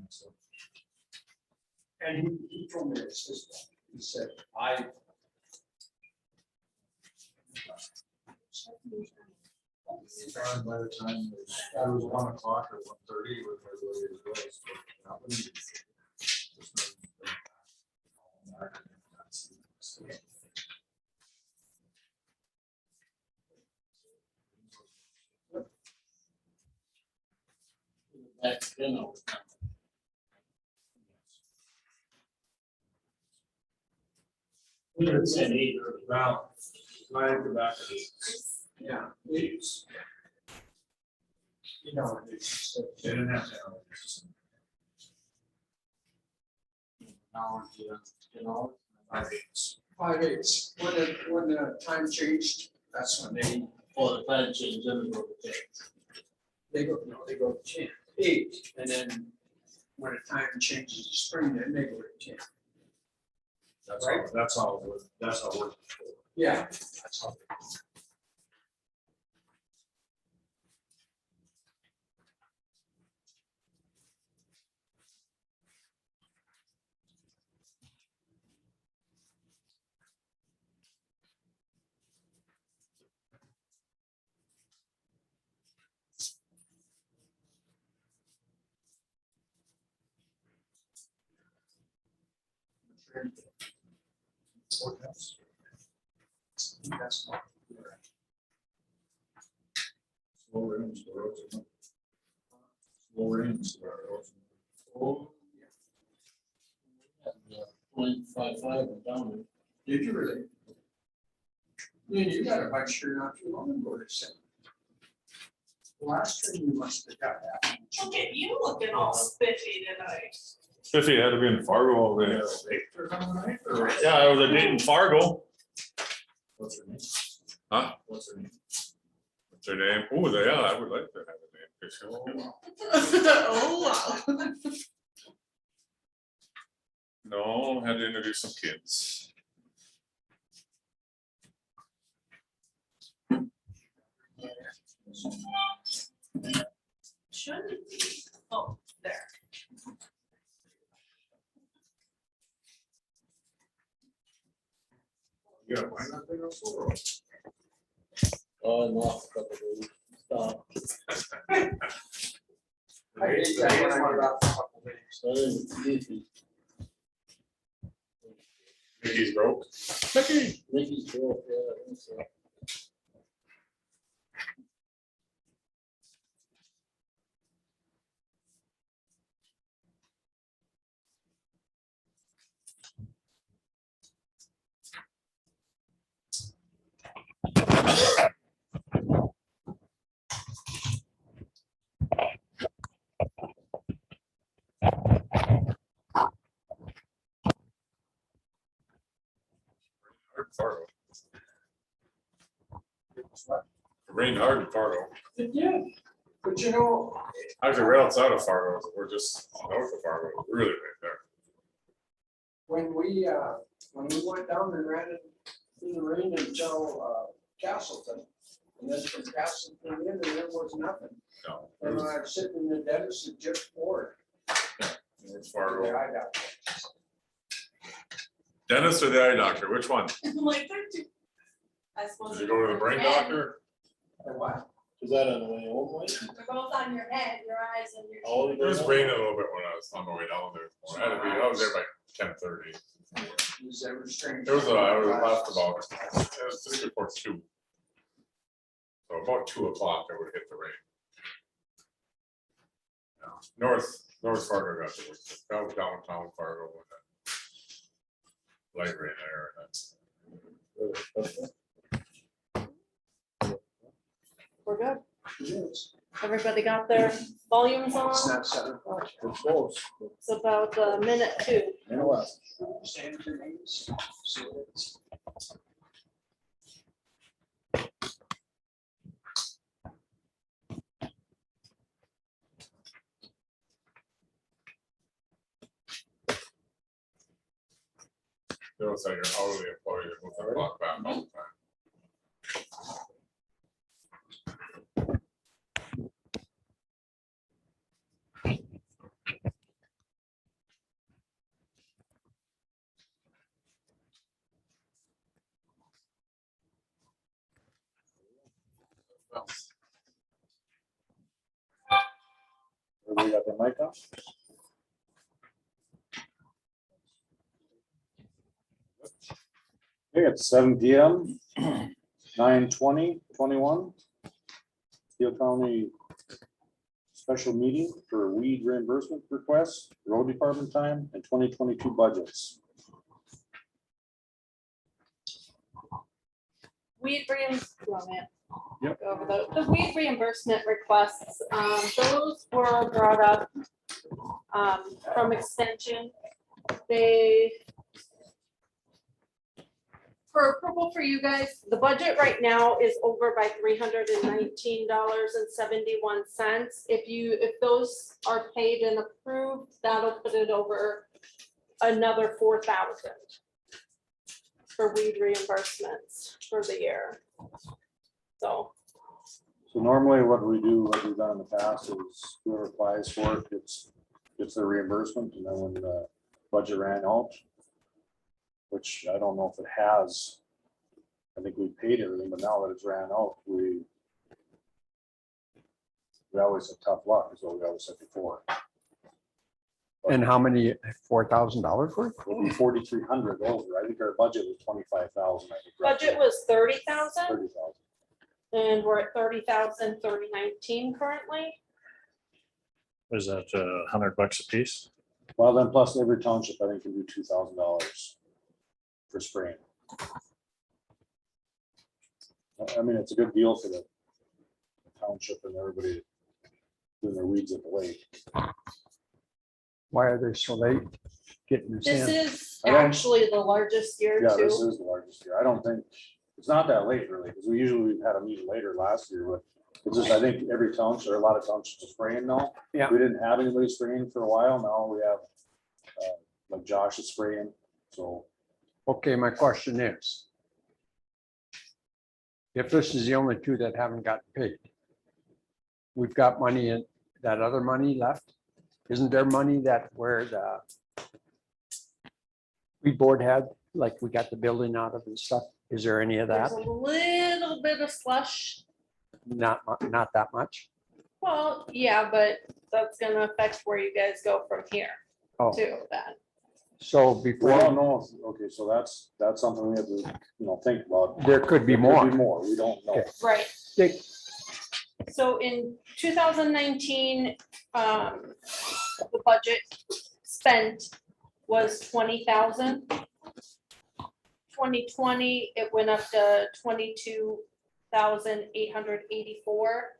So. And he told me this, he said, And by the time it was 1 o'clock or 1:30, it was ready to go. So that was- That's, you know. We would say 8 or Well, I go back to this. yeah, it's, you know, it's just, They didn't have to. Have it. now, you know. 5/8. 5/8. When the time changed, that's when For the plan change, then we go to 10. they go to 10, 8, and then when the time changes to spring, then they go to 10. That's Right. all. That's all. That's all. Work. Yeah, that's how. Forecast. That's not correct. Slow rains. The roads are not- Slow rains. The roads are Oh, yeah. 0.55 and down. Did you really? You got a bunch here not too long ago that said. Last year you must have got that. Look at you looking all spiffy tonight. Spiffy had to be in Fargo all day. Yeah, I was a date in Fargo. What's her name? Huh? What's her name? What's her name? Oh, yeah, I would like to have a name. 'Cause she'll- Oh, wow. No, had to introduce some kids. Should it be? Oh, there. You gotta find that thing on Slow Road. Oh, and off a couple of days. Stop. I hate that when I go out for a couple days. So then it's easy. Mickey's broke. Mickey's broke, yeah, I think so. Hard in Fargo. It's what? It rained hard in Fargo. It did, but you know, Actually, right outside of Fargo, we're just north of Fargo, really right there. when we went down and ran it through the rain until Castleton, and then from Castleton in, and there was nothing. No, it And was when I was sitting in the dentist, it just poured. north Fargo. I got. Dentist or the eye doctor, which one? I'm like, they're too. I suppose. Did you go to the brain doctor? What? Is that on the way home, Mike? They're both on your head, your eyes and your. Oh, It was raining a little bit when I was on my way down there. I was there by 10:30. Was that restrained? It was, I was left about, it was just before 2. So about 2 o'clock, I would hit the rain. Yeah, North Fargo got the worst. That was downtown Fargo with that light rain there. We're good. Yes. Everybody got their volumes on? It's not 7 o'clock. It's close. It's about a minute two. You know what? Stand your names. So it's- They don't say your hourly employee to move the clock back all the time. Everybody got their mic on? Okay, it's 7 PM, 9/20/21. Steele County special meeting for weed reimbursement requests, road department time, and 2022 budgets. Weed reimbursement. Yep. Go over the weed reimbursement requests, those were brought up from extension. They, for approval for you guys, the budget right now is over by $319.71. If those are paid and approved, that'll put it over another 4,000 for weed reimbursements for the year. So So normally what we do, what we've done in the past is whoever applies for it gets their reimbursement, and then when the budget ran out, which I don't know if it has, I think we paid everything, but now that it's ran out, we always have tough luck, is what we always said before. And how many, $4,000 worth? We'll be 4,300 over. I think our budget was 25,000. I think. budget was 30,000 30,000. and we're at 30,319 currently. Was that $100 a piece? Well, then plus every township, I think, can do $2,000 for spraying. I mean, it's a good deal for the township and everybody doing their weeds at the lake. Why are they so late getting this This in? is I don't- actually the largest year Yeah, this too. is the largest year. I don't think, it's not that late really, because we usually had a meeting later last year, but it's just, I think every township, or a lot of townships are spraying now. Yeah. We didn't have anybody spraying for a while. Now we have, like Josh is spraying, so. Okay, my question is, if this is the only two that haven't gotten paid, we've got money in, that other money left? Isn't there money that where the weed board had, like we got the building out of and stuff? Is there any of that? There's a little bit of slush. Not that much? Well, yeah, but that's gonna affect where you guys go from here Oh, too, then. so We don't before, know. Okay, so that's something we have to, think about. there could be There more. could be more. We don't know. Okay. Right. Dick, So in 2019, the budget spent was 20,000. 2020, it went up to 22,884.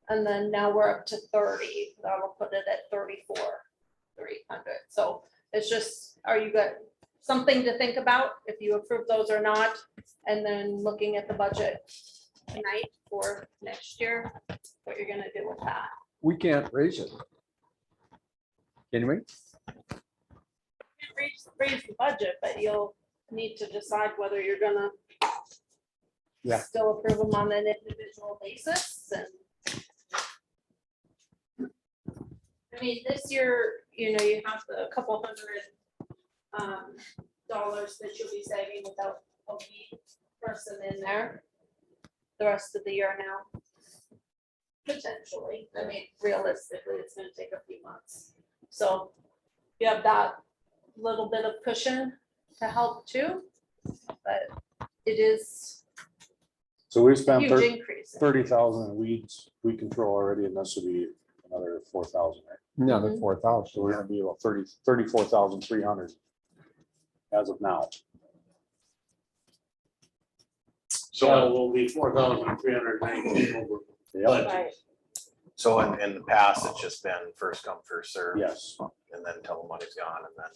And then now we're up to 30. That'll put it at 34,300. So it's just, are you got something to think about if you approve those or not? And then looking at the budget tonight for next year, what you're gonna do with that. we can't raise it. Can we? Can't raise the budget, but you'll need to decide whether you're gonna Yeah. still approve them on an individual basis and I mean, this year, you have the couple hundred dollars that you'll be saving without a weed person in there the rest of the year now. Potentially, I mean, realistically, it's gonna take a few months. So you have that little bit of cushion to help too, but it is So we a spent huge increase. 30,000 in weed control already, and this would be another 4,000, right? Another Mhm. 4,000. So we're gonna be about 34,300 as of now. So it will be 4,319 over. Yep. Right. So in the past, it's just been first come, first served. Yes. And then until the money's gone and then.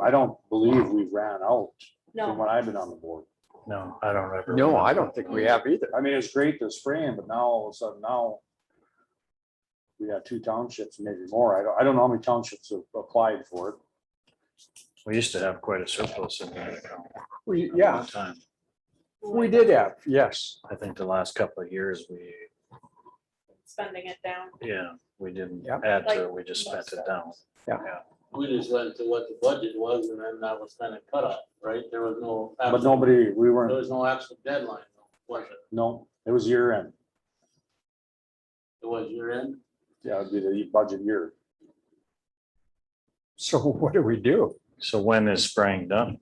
I don't believe we've ran out from No, when I've been on the board. No, I don't ever. No, I don't think we have either. I mean, it's great to spraying, but now all of a sudden now we got 2 townships, maybe more. I don't know how many townships have applied for it. We used to have quite a surplus in that account. We, at yeah, one time. we did have, yes. I think the last couple of years, spending it down. we didn't Yep. add to Like it, we just spent most it of down. We just went to what the budget was and then that was kind of cut off, right? There was no. But nobody, we There weren't, was no actual deadline, was it? no, it was year end. It was year end? Yeah, it'd be the budget year. So what do we do? So when is spraying done?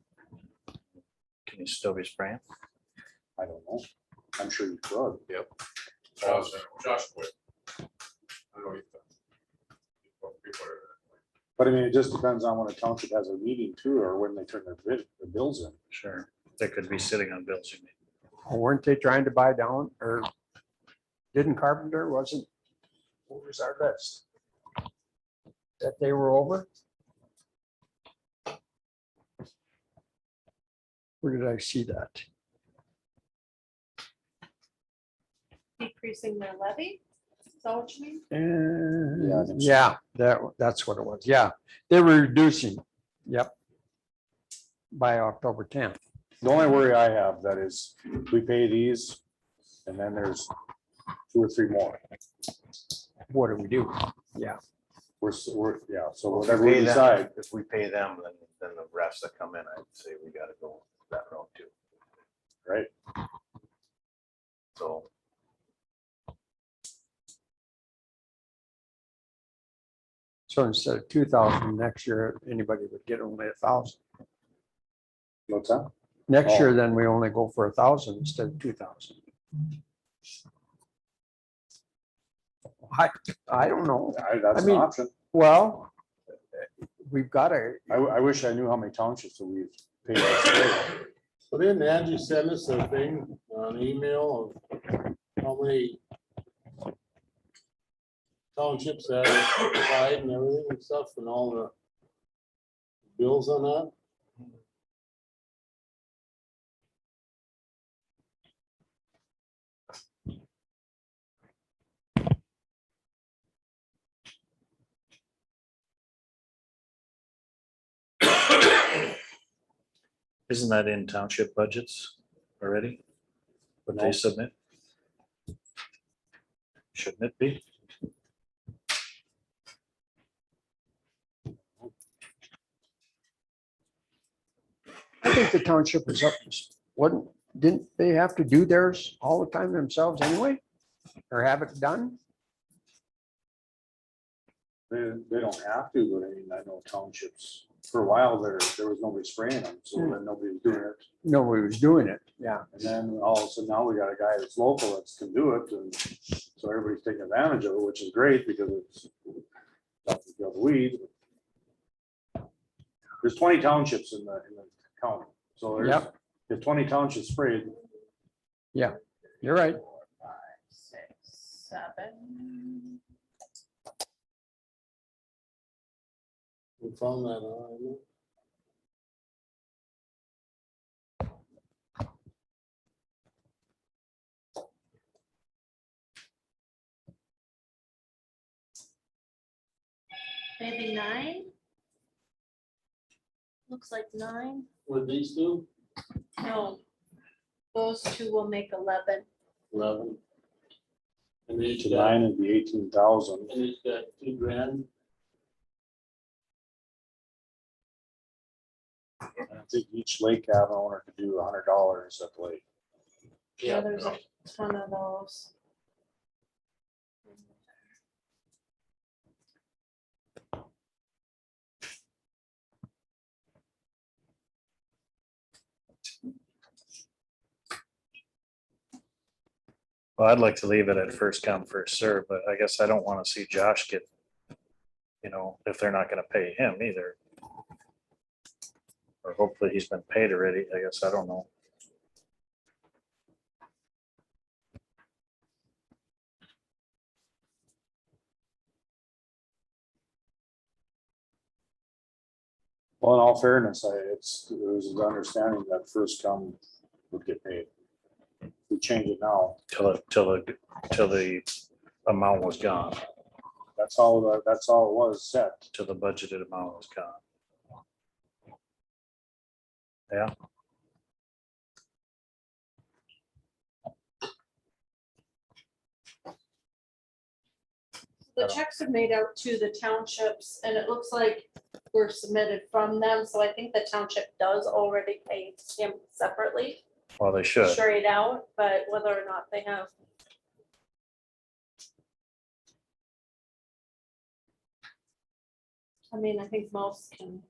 Can you still be spraying? I don't know. I'm sure you could. Josh quit. I don't know. But I mean, it just depends on when a township has a meeting too, or when they turn their bills in. Sure. They could be sitting on bills, you mean. Weren't they trying to buy down or didn't Carpenter wasn't? What was our list? That they were over? Where did I see that? Decreasing their levy? Is that what you mean? Yeah, I think so. Yeah, that's what it was. Yeah, they were reducing. Yep. By October 10th. The only worry I have that is we pay these and then there's 2 or 3 more. What do we do? We're, yeah, so Well, if whatever we pay them- decide, If we pay them, then the rest that come in, I'd say we gotta go that route too. right? So. So instead of 2,000 next year, anybody would get only 1,000. What's that? Next Oh. year, then we only go for 1,000 instead of 2,000. I don't know. That's an mean- option. Well, we've got to, I wish I knew how many townships that we've paid. this. So didn't Angie send us a thing, an email of how many townships that applied and everything and stuff and all the bills on that? Isn't that in township budgets already? What they No. submit? Shouldn't it be? I think the township is up, didn't they have to do theirs all the time themselves anyway? Or have it done? They don't have to, but I mean, I know townships, for a while there was nobody spraying them, so then nobody was doing it. Nobody was doing it, yeah. And then all of a sudden now we got a guy that's local that can do it, and so everybody's taking advantage of it, which is great because it's helps to kill the weed. There's 20 townships in the county, so there's, Yep. if 20 townships sprayed, You're right. 4, 5, 6, 7. We found that on. Maybe 9? Looks like 9. With these two, No. Those 2 will make 11. 11. And each to got, 9 would be 18,000. and each got $2,000. I think each lake cabin owner could do $100 at the lake. Yeah, there's a ton of those. Well, I'd like to leave it at first come, first serve, but I guess I don't want to see Josh get, if they're not going to pay him either. Or hopefully he's been paid already. I guess I don't know. Well, in all fairness, it was an understanding that first come would get paid. We change it now. Till the amount was gone, That's all it was set. till the budgeted amount was gone. Yeah, The checks are made out to the townships and it looks like were submitted from them. So I think the township does already pay him separately, well, they should. straight out, but whether or not they have I mean, I think most can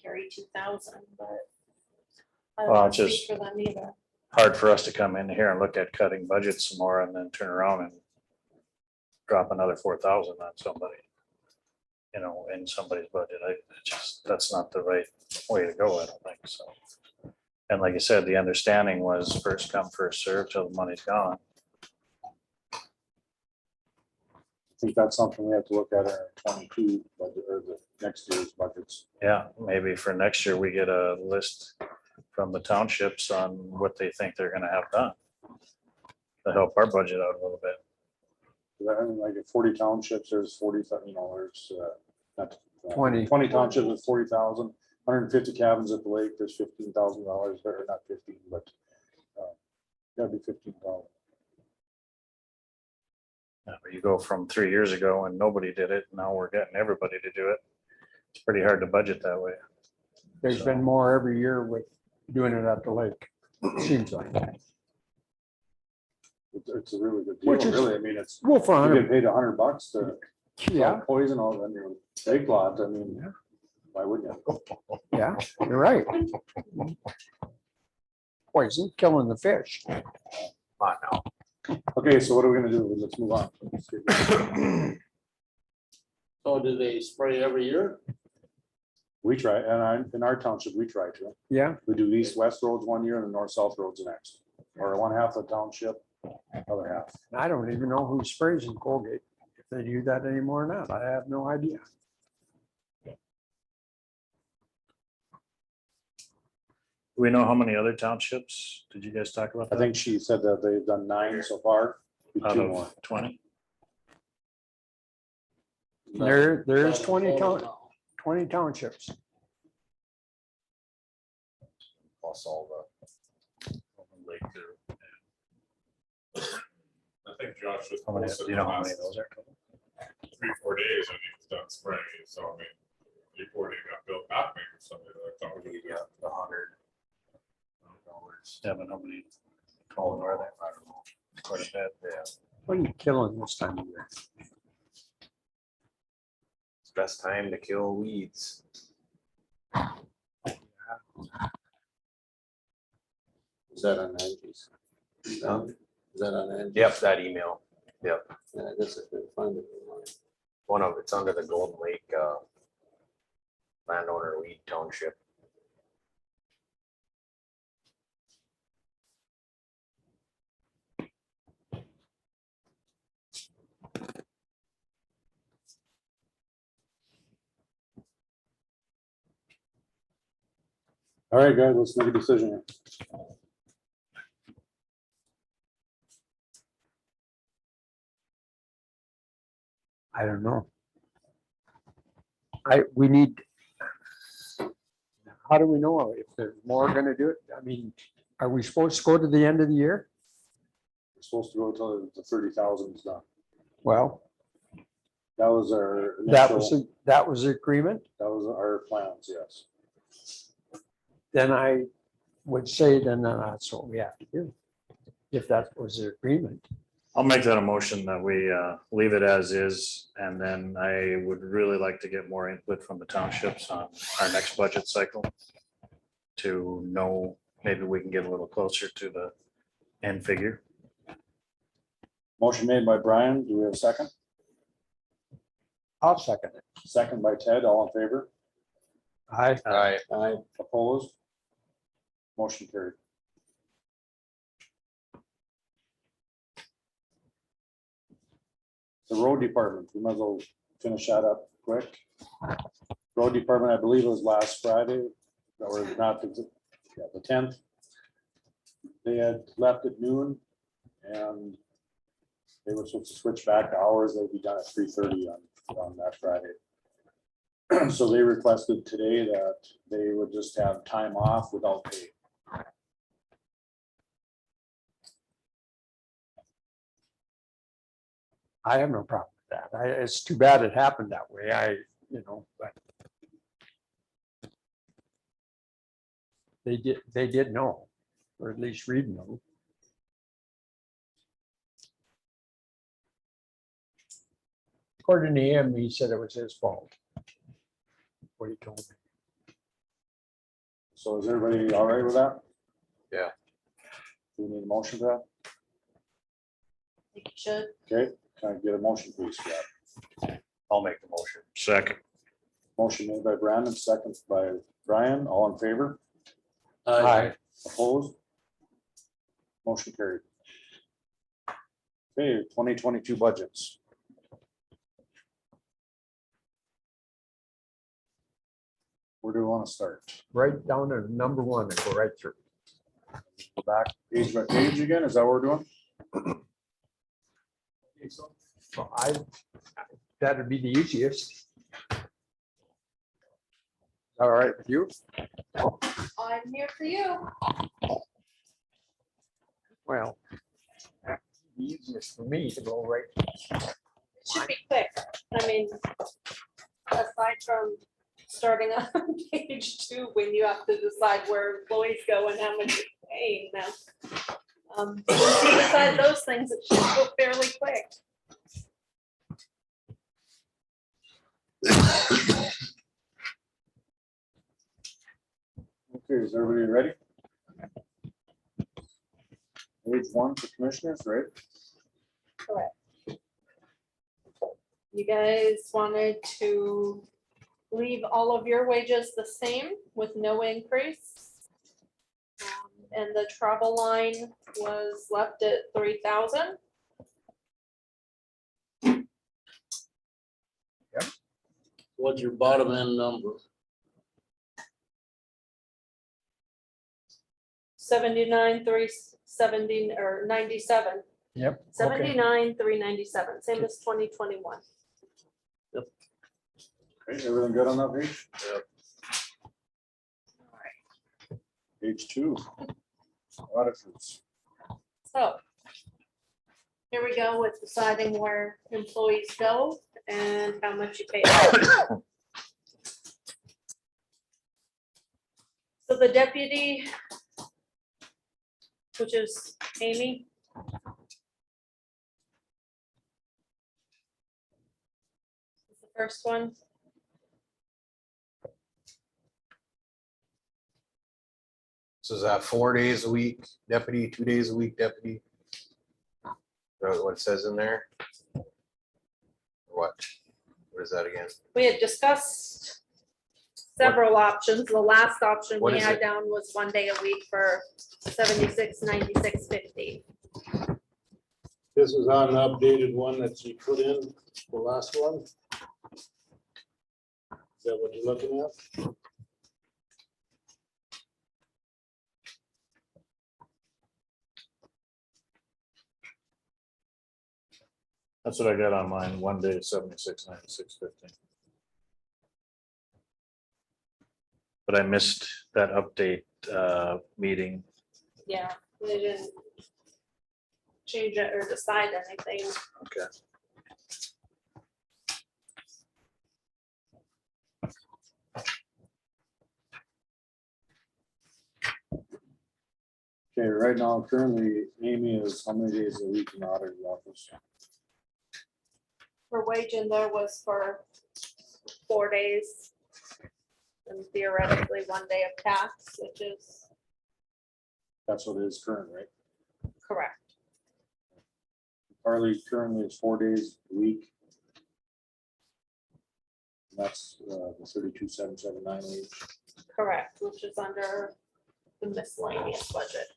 carry 2,000, but I don't Well, want to just- speak for them either. Hard for us to come in here and look at cutting budgets some more and then turn around and drop another 4,000 on somebody. You know, in somebody's budget. That's not the right way to go, I don't think so. And like I said, the understanding was first come, first served till the money's gone. I think that's something we have to look at in our 22 budget or the next year's budgets. Yeah, maybe for next year, we get a list from the townships on what they think they're gonna have done. To help our budget out a little bit. I mean, like at 40 townships, there's 40, you know, there's not 20. 20 townships with 40,000, 150 cabins at the lake, there's $15,000, or not 15, but gotta be 15,000. You go from 3 years ago and nobody did it, now we're getting everybody to do it. It's pretty hard to budget that way. There's been more every year with doing it at the lake, seems like. It's a really good deal, Which is- really. I mean, it's, Well, for you 100, get paid $100 to yeah, poison all on your lake lot. I mean, why wouldn't you? yeah, you're right. Poison, killing the fish. Come on now. Okay, so what are we gonna do? Let's move on. So do they spray every year? We try, in our township, we try to. Yeah, We do east-west roads one year and the north-south roads the next. Or one half of the township, other half. I don't even know who sprays in Colgate, if they do that anymore or not. I have no idea. Do we know how many other townships? Did you guys talk about I that? think she said that they've done 9 so far. Be Out 2 more. of 20? There's 20 Now. 20 townships. Plus all Lake there. I think Josh was. How many, do you know how many of those are? 3-4 days and he was done spraying, so I mean, before they got built back, maybe something like that. the, the 100. Yeah, but how many total are there? I don't know. Quite a bit. Yeah, What are you killing this time of year? it's best time to kill weeds. Is that on Angie's? Is that on Angie's? Yep, that email. Yep. Yeah, I guess I could find it. One of it's under the Golden Lake landowner weed township. All right, guys, let's make a decision here. I don't know. We need. How do we know if there's more gonna do it? I mean, are we supposed to go to the end of the year? We're supposed to go till the 30,000 is done. Well, That was our that was, initial, that was the agreement. that was our plans, yes. Then I would say then that's what we have to do. If that was the agreement. I'll make that a motion that we leave it as is, and then I would really like to get more input from the townships on our next budget cycle. To know, maybe we can get a little closer to the end figure. Motion made by Brian. Do we have a second? I'll second it. Second by Ted. All in favor? I, Aye. Aye. Opposed? Motion carried. The road department, we might as well finish that up quick. Road department, I believe it was last Friday, or not, the 10th. They had left at noon and they were supposed to switch back to hours. They'd be done at 3:30 on that Friday. So they requested today that they would just have time off without pay. I have no problem with that. It's too bad it happened that way. But. They did know, or at least Reed knew. According to him, he said it was his fault. what he told me. So is everybody all right with that? Yeah. Do we need a motion for that? I think you should. Okay, can I get a motion, please, for that? I'll make the motion. Second. Motion made by Brandon, second by Brian, all in favor, Aye. opposed? Motion carried. Okay, 2022 budgets. Where do we want to start? Right down to number one and go right through. Go back page by page again, is that what we're doing? So that'd be the easiest. All right with you? I'm here for you. Well, the easiest for me to go right. It should be quick. I mean, aside from starting on page 2, when you have to decide where employees go and how much you're paying them. Beside those things, it should go fairly quick. Okay, is everybody ready? Page 1 for commissioners, right? Correct. You guys wanted to leave all of your wages the same with no increase. And the travel line was left at 3,000. What's your bottom end number? 79,370 or 97. Yep. Okay. 79,397, same as 2021. Okay, everything good on that page? Page 2. Auditors. So here we go with deciding where employees go and how much you pay. So the deputy, which is Amy. Is the first one. So is that 4 days a week deputy, 2 days a week deputy? What it says in there? What? What is that again? We had discussed several options. The last option What we is had it? down was 1 day a week for 76,96.50. This is on the updated one that you put in, the last one. Is that what you're looking at? That's what I got on mine, 1 day, 76.96.15. But I missed that update meeting. Yeah, they didn't change it or decide anything. Okay. Okay, right now, currently, Amy is how many days a week in the auditor's office? Her wage in there was for 4 days. And theoretically 1 day of tax, which is That's what it is current, right? correct. Carly currently is 4 days a week. And that's the 32,779 wage. Correct, which is under the miscellaneous budget.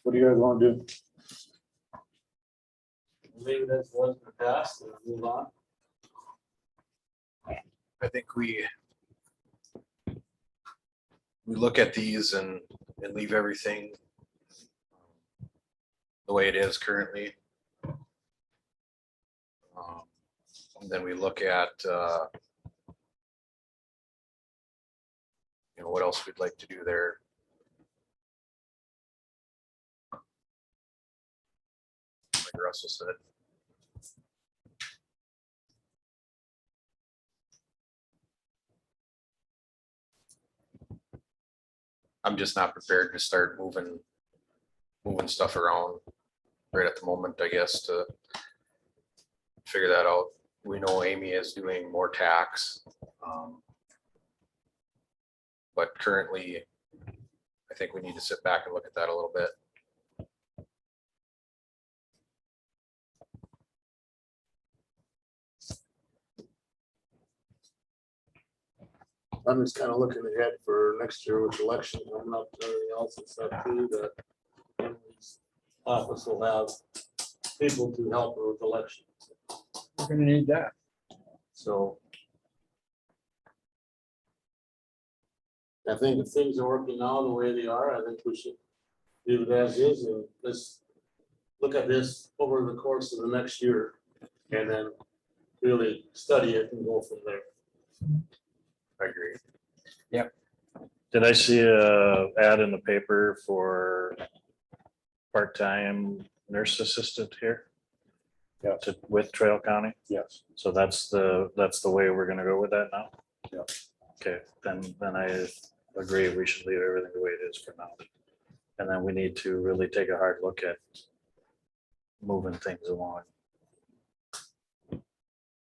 What do you guys want to do? Maybe that's what's in the past, and move on. I think we look at these and leave everything the way it is currently. And then we look at, what else we'd like to do there. like Russell said. I'm just not prepared to start moving stuff around right at the moment, I guess, to figure that out. We know Amy is doing more tax. But currently, I think we need to sit back and look at that a little bit. I'm just kind of looking ahead for next year with election coming up and everything else and stuff too, that Emily's office will have people to help her with elections. We're gonna need that. So I think if things are working now the way they are, I think we should leave it as is and let's look at this over the course of the next year and then really study it and go from there. I agree. Did I see a ad in the paper for part-time nurse assistant here? Yeah. With Trail County? Yes. So that's the way we're gonna go with that now? Yeah. Okay, then I agree, we should leave everything the way it is for now. And then we need to really take a hard look at moving things along.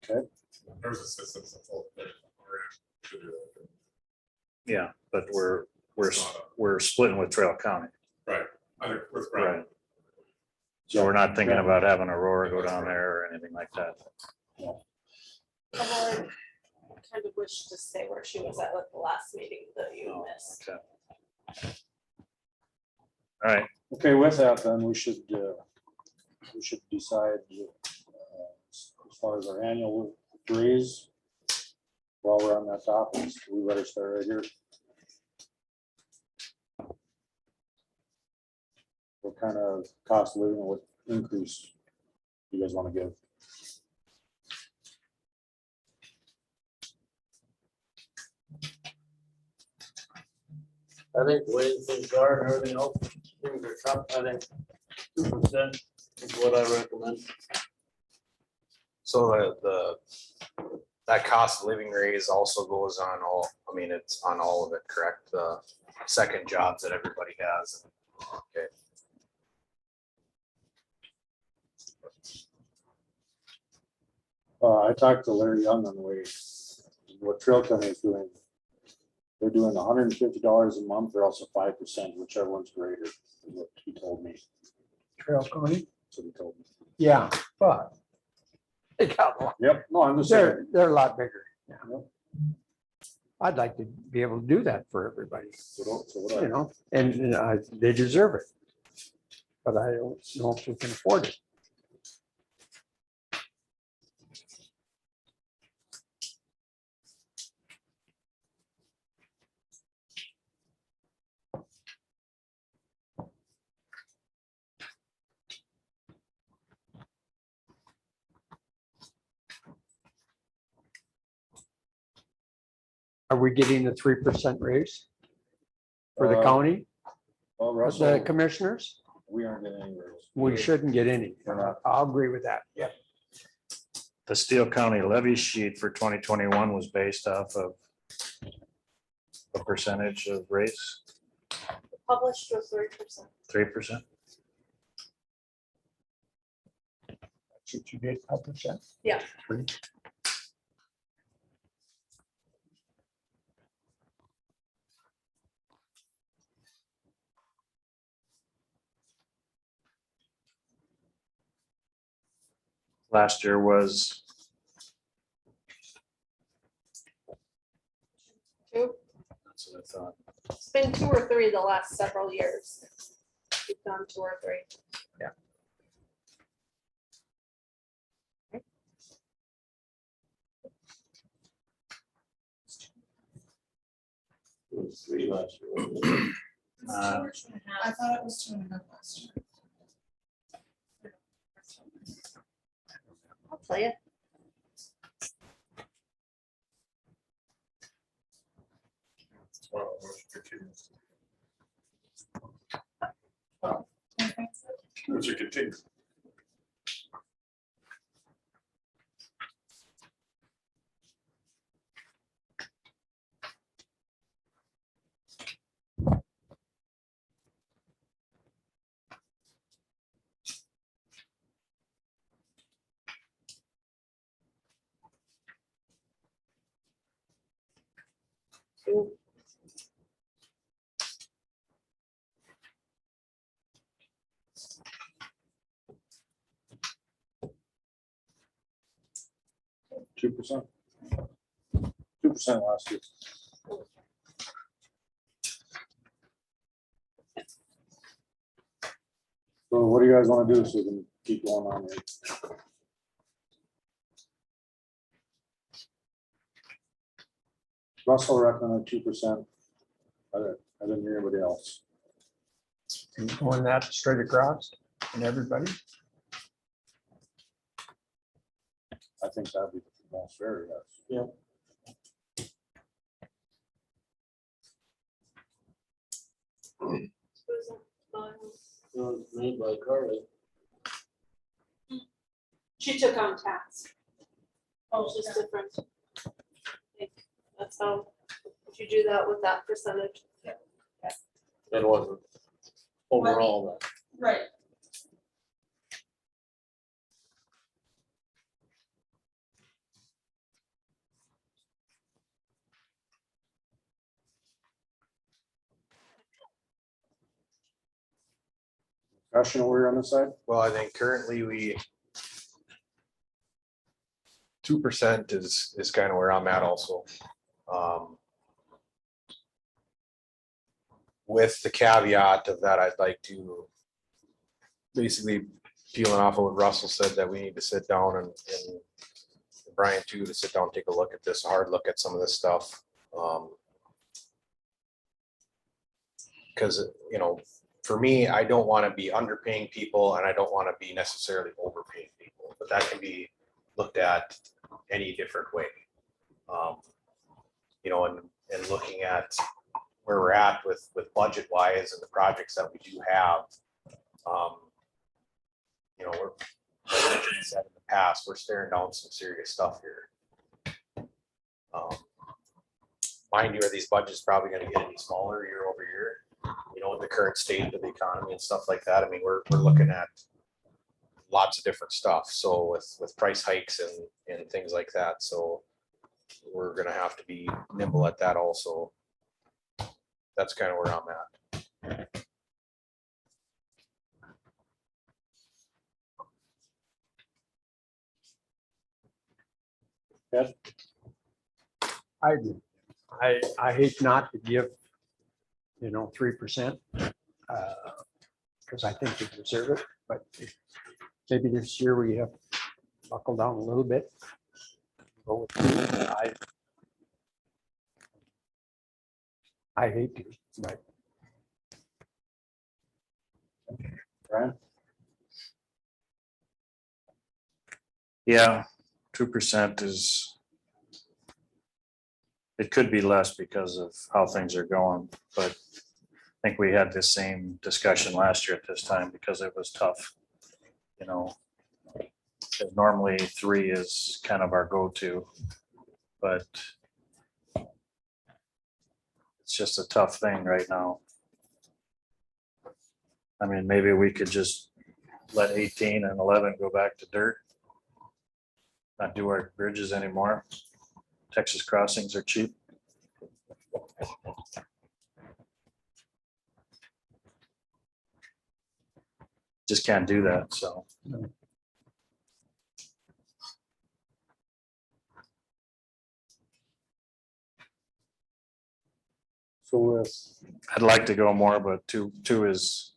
There's assistance. That's all. To do that. Yeah, but we're It's not we're splitting with Trail County, I think with Brad, right? So we're not thinking about having Aurora go down there or anything like that. Kind of wish to stay where she was at the last meeting that you Oh, missed. okay. All right, Okay, with that, then we should decide as far as our annual raise. While we're on that topic, we better start right here. What kind of cost of living, what increase you guys want to give? I think the way things are and everything else, things are tough. I think 2% is what I recommend. So that cost of living raise also goes on all, I mean, it's on all of it, correct? The second jobs that everybody has. Okay. I talked to Larry Young on the way, what Trail County is doing. They're doing $150 a month, or also 5%, whichever one's greater, is what he told me. Trail County? So he told me. Yeah, but they got one. Yep, no, I'm just saying. They're a lot bigger. Yeah. Yep. I'd like to be able to do that for everybody, So what I- you know, and they deserve it. But I don't know if we can afford it. Are we getting a 3% raise for the county, Well, the Russell, commissioners? we aren't getting any raise. We shouldn't get any. I'll agree with that. Yeah. the Steele County levy sheet for 2021 was based off of a percentage of raise, Published was 3%. 3%. That's what you did, 5%? Yeah. Last year was, Two. that's what I thought. It's been 2 or 3 the last several years. We've done 2 or 3. It was 3 last year. wasn't it? I thought it was 2.5 last year. I'll tell you. well, motion continues. Motion continues. 2%. 2% last year. So what do you guys want to do so we can keep going on here? Russell recommended 2%. I didn't hear anybody else. And going that straight across and everybody. I think that'd be the most fair, yes. It was made by Carly. She took on tax. Oh, It's just okay. different. I think That's how, if you do that with that percentage. That wasn't overall that. Right. Discussion over on this side? Well, I think currently 2% is kind of where I'm at also. With the caveat of that, I'd like to basically peeling off of what Russell said, that we need to sit down and Brian too, to sit down, and take a look at this, a hard look at some of this stuff. Because, you know, for me, I don't want to be underpaying people and I don't want to be necessarily overpaying people, but that can be looked at any different way. You know, and looking at where we're at with budget wise and the projects that we do have. You know, we're, like I said in the past, we're staring down some serious stuff here. Mind you, are these budgets probably going to get any smaller year over year? You know, with the current state of the economy and stuff like that. I mean, we're looking at lots of different stuff. So with price hikes and things like that. So we're gonna have to be nimble at that also. That's kind of where I'm at. Yes. I do. I hate not to give, 3%. Because I think we deserve it, but maybe this year we have to buckle down a little bit. Go with 2. I hate to, but Brian? Yeah, 2% is. It could be less because of how things are going, but I think we had the same discussion last year at this time because it was tough. You know, 'cause normally 3 is kind of our go-to, but it's just a tough thing right now. I mean, maybe we could just let 18 and 11 go back to dirt. Not do our bridges anymore. Texas crossings are cheap. Just can't do that, so. So with, I'd like to go more, but two is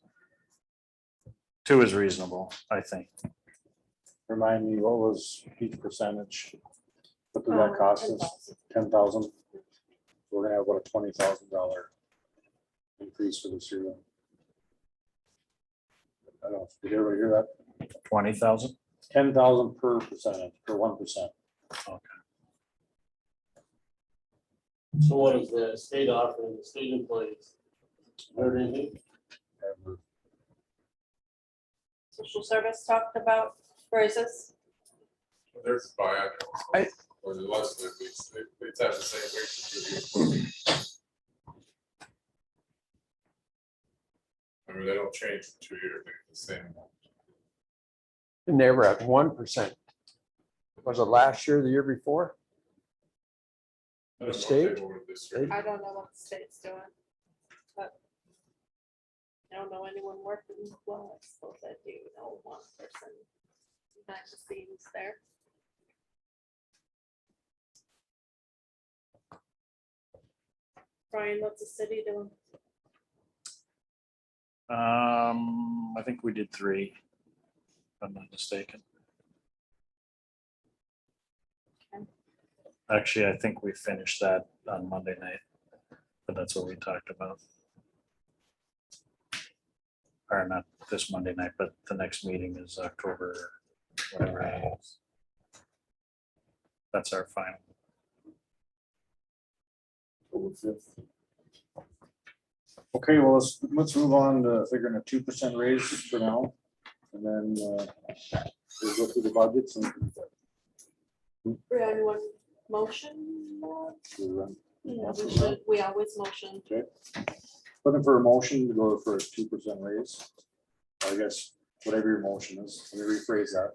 reasonable, I think. remind me, what was each percentage? What did that cost us? 10,000? We're gonna have about a $20,000 increase for this year. I don't know, did everybody hear that? 20,000. 10,000 per percentage, per 1%. So what is the state offering, the state employees? Heard anything? And Social service talked about raises. There's biannual. Or the less than weeks, it's at the same rate. I mean, they don't change for 2 years, they're the same. and they were at 1%. Was it last year, the year before? I don't know if state? they voted this year. I don't know what the state's doing. But I don't know anyone working, well, I suppose I do know one person behind the scenes there. Brian, what's the city doing? I think we did 3, if I'm not mistaken. Okay. Actually, I think we finished that on Monday night, but that's what we talked about. Or not this Monday night, but the next meeting is October, whatever it is. That's our final. October 5th. Okay, well, let's move on to figuring a 2% raise for now. And then we'll go through the budgets and Brian, you want motion? Yeah, we should, we always motion. looking for a motion to go for a 2% raise. I guess whatever your motion is, let me rephrase that.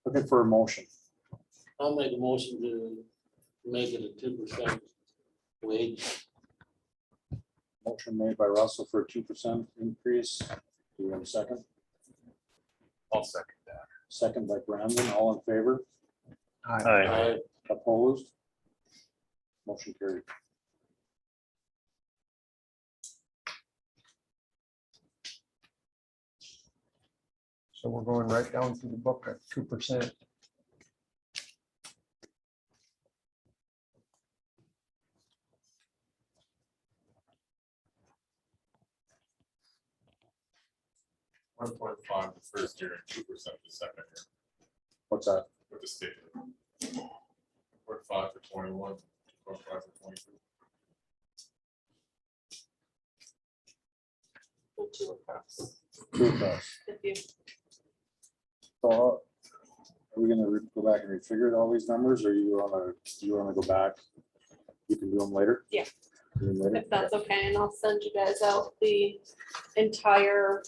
Looking for a motion. I'll make a motion to make it a 2% wage. Motion made by Russell for a 2% increase. Do you have a second? I'll second that. Second by Brandon, all in favor? Aye. Opposed? Motion carried. So we're going right down through the book at 2%. $1.5 the first year and 2% the second year What's that? with the state. 0.5 for 21, 2.5 for 22. We'll do across. Two across. If you, So are we gonna go back and refigure all these numbers, or you wanna go back? You can do them later? Yeah. Do them later? if that's okay, and I'll send you guys out the entire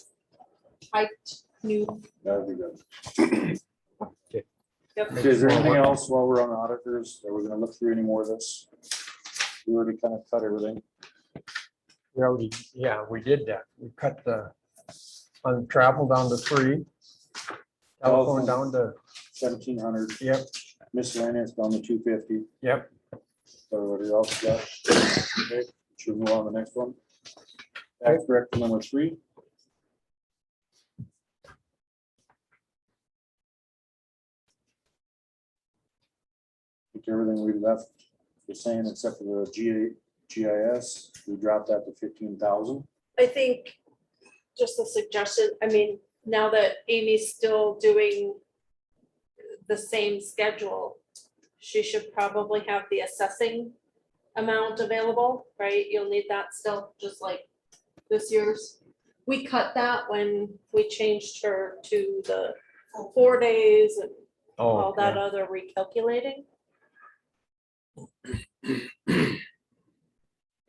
typed new. That'd be good. Yep. Okay, is there anything else while we're on auditors? Are we gonna look through any more of this? We already kind of cut everything. We already, yeah, we did that. We cut the, on travel down to 3. Telephone down to, 1,700, yep, miscellaneous down to 250. yep. Everybody else got? Okay, should we move on to the next one? Tax director number 3. I think everything we left the same except for the GIS, we dropped that to 15,000. I think just a suggestion, I mean, now that Amy's still doing the same schedule, she should probably have the assessing amount available, right? You'll need that still, just like this year's. We cut that when we changed her to the 4 days and all that other recalculating.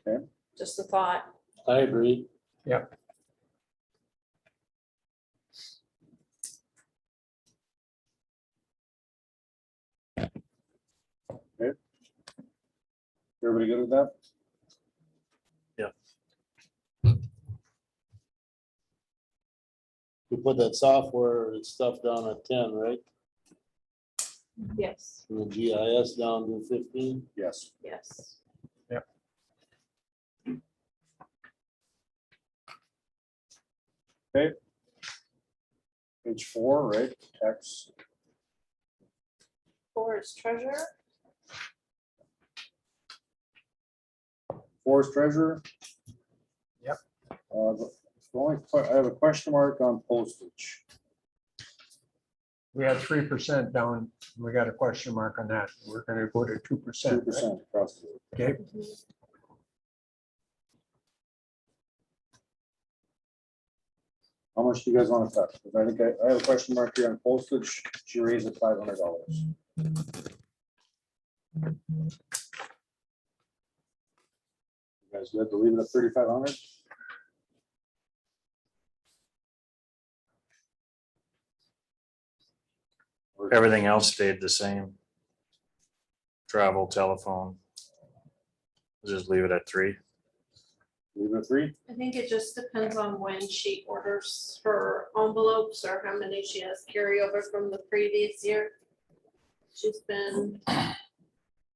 Okay. Just a thought. I agree. Yep. Everybody good with that? We put that software and stuff down at 10, right? Yes, And the GIS down to 15. Yes. yes. Page 4, right? Tax. Forest treasurer, Forest treasurer. Yep. I have a question mark on postage. We had 3% down. We got a question mark on that. We're gonna go to 2%. 2% across the board. Okay, How much do you guys want to cut? Because I think I have a question mark here on postage. She raised it $500. You guys good to leave it at 3,500? Everything else stayed the same. Travel, telephone. Just leave it at 3. Leave it at 3? I think it just depends on when she orders her envelopes or how many she has carryover from the previous year. She's been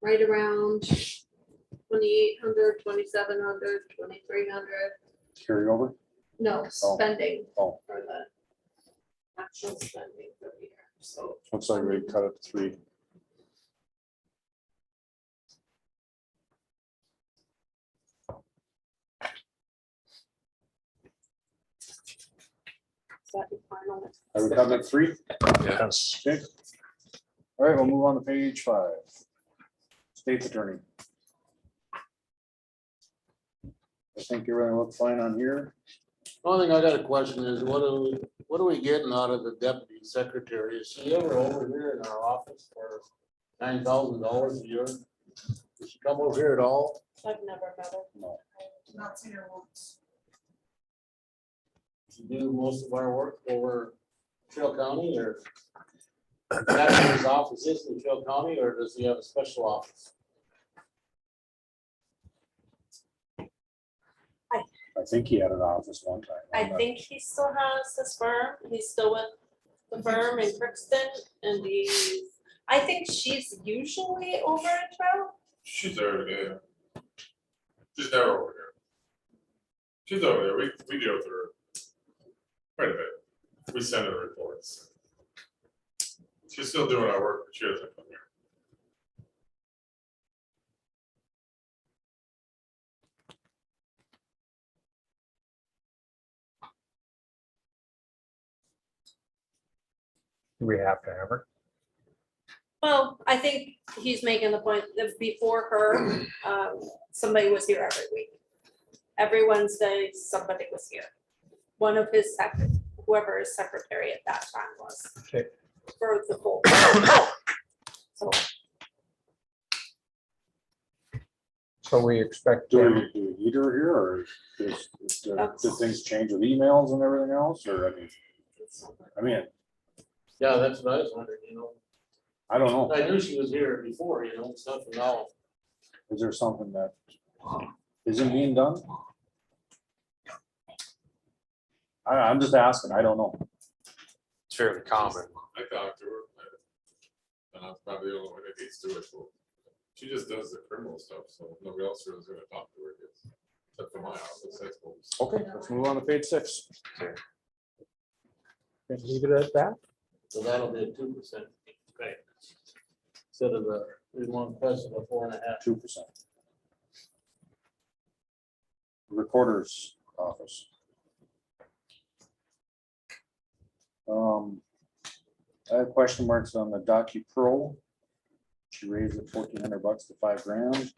right around 2,800, 2,700, 2,300. Carry over? No, spending Oh, for the actual spending for the year, so. looks like we cut it to 3. Is that your final? Are we cutting it 3? Yes. Okay. All right, we'll move on to page 5. State's attorney. I think everything looks fine on here. Only thing I got a question is, what are we getting out of the deputy secretary? Is she ever over here in our office for $9,000 a year? Does she come over here at all? I've never met her. No. Not seen her once. Does she do most of our work over Trail County, or that's where his office is in Trail County, or does he have a special office? I think he had an office one time. I think he still has his firm. He's still with the firm in Crookston and I think she's usually over at Trail. She's over there. She's never over here. She's over there. We deal with her quite a bit. We send her reports. She's still doing our work, but she doesn't come here. Do we have to have her? Well, I think he's making the point that before her, somebody was here every week. Every Wednesday, somebody was here. One of his whoever his secretary at that time was. Okay. For the full. So So we expect. Do we need her here, or did things change with emails and everything else, or I mean, Yeah, that's what I was wondering, I don't know. I knew she was here before, stuff, and all. Is there something that isn't being done? I'm just asking, I don't know. It's fairly common. I talked to her. And I'm probably the only one that needs to do it. So she just does the criminal stuff, so nobody else is gonna talk to her. Except for my office, I suppose. Okay, let's move on to page 6. And leave it at that. So that'll be a 2%. Right. Instead of we want president of 4.5. 2%. Recorder's office. I have question marks on the DocuPro. She raised it $1,400 to $5,000.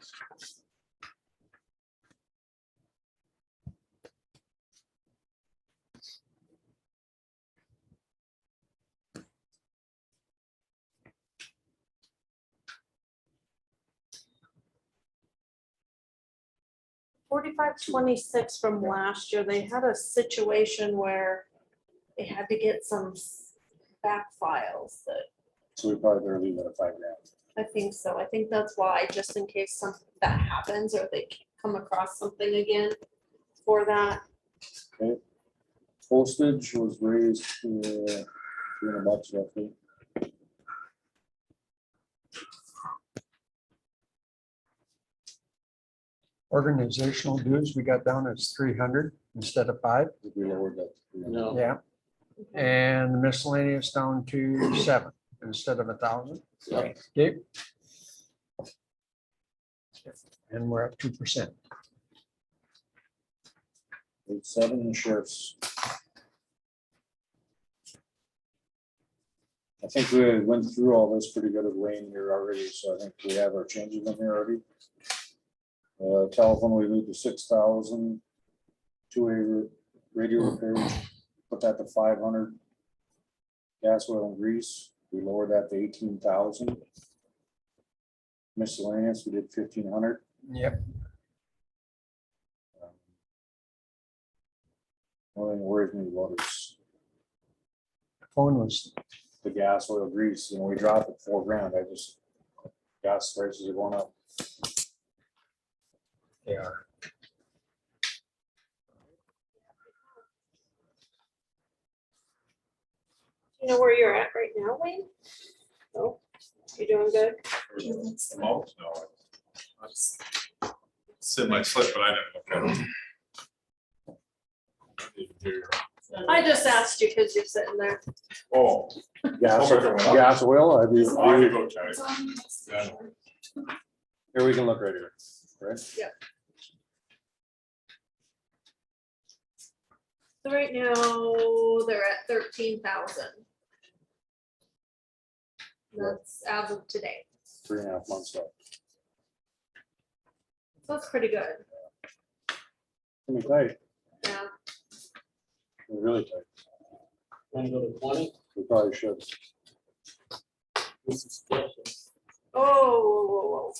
$45.26 from last year, they had a situation where they had to get some back files that, So we probably better leave it at $5,000. I think so. I think that's why, just in case that happens or they come across something again for that. Okay. Postage was raised to $300 roughly. Organizational dues, we got down as 300 instead of 5. We lowered that. to $300. No. Yeah. And the miscellaneous down to 7 instead of 1,000. Yep. Okay. And we're at 2%. 8.7 in sheriff's. I think we went through all this pretty good with Wayne here already, so I think we have our changes in here already. Telephone, we moved to 6,000. Two-way radio repairs, put that to 500. Gas, oil, and grease, we lowered that to 18,000. Miscellaneous, we did 1,500. Yep. Only thing that worries me about is Phone was, the gas, oil, grease. We dropped it $4,000. Gas prices are going up. they are. You know where you're at right now, Wayne? No. You doing good? The mulch, no. Sid might slip, but I didn't look at it. I just asked you because you're sitting there. Oh. Gas, Okay, well, gas, oil, I do, I can go check. It's on next Yeah. page. here we can look right here, right? So right now, they're at 13,000. That's as of today. 3.5 months left. So that's pretty good. Pretty tight, Yeah. really tight. Want to go to 20? We probably should. This is special. Oh,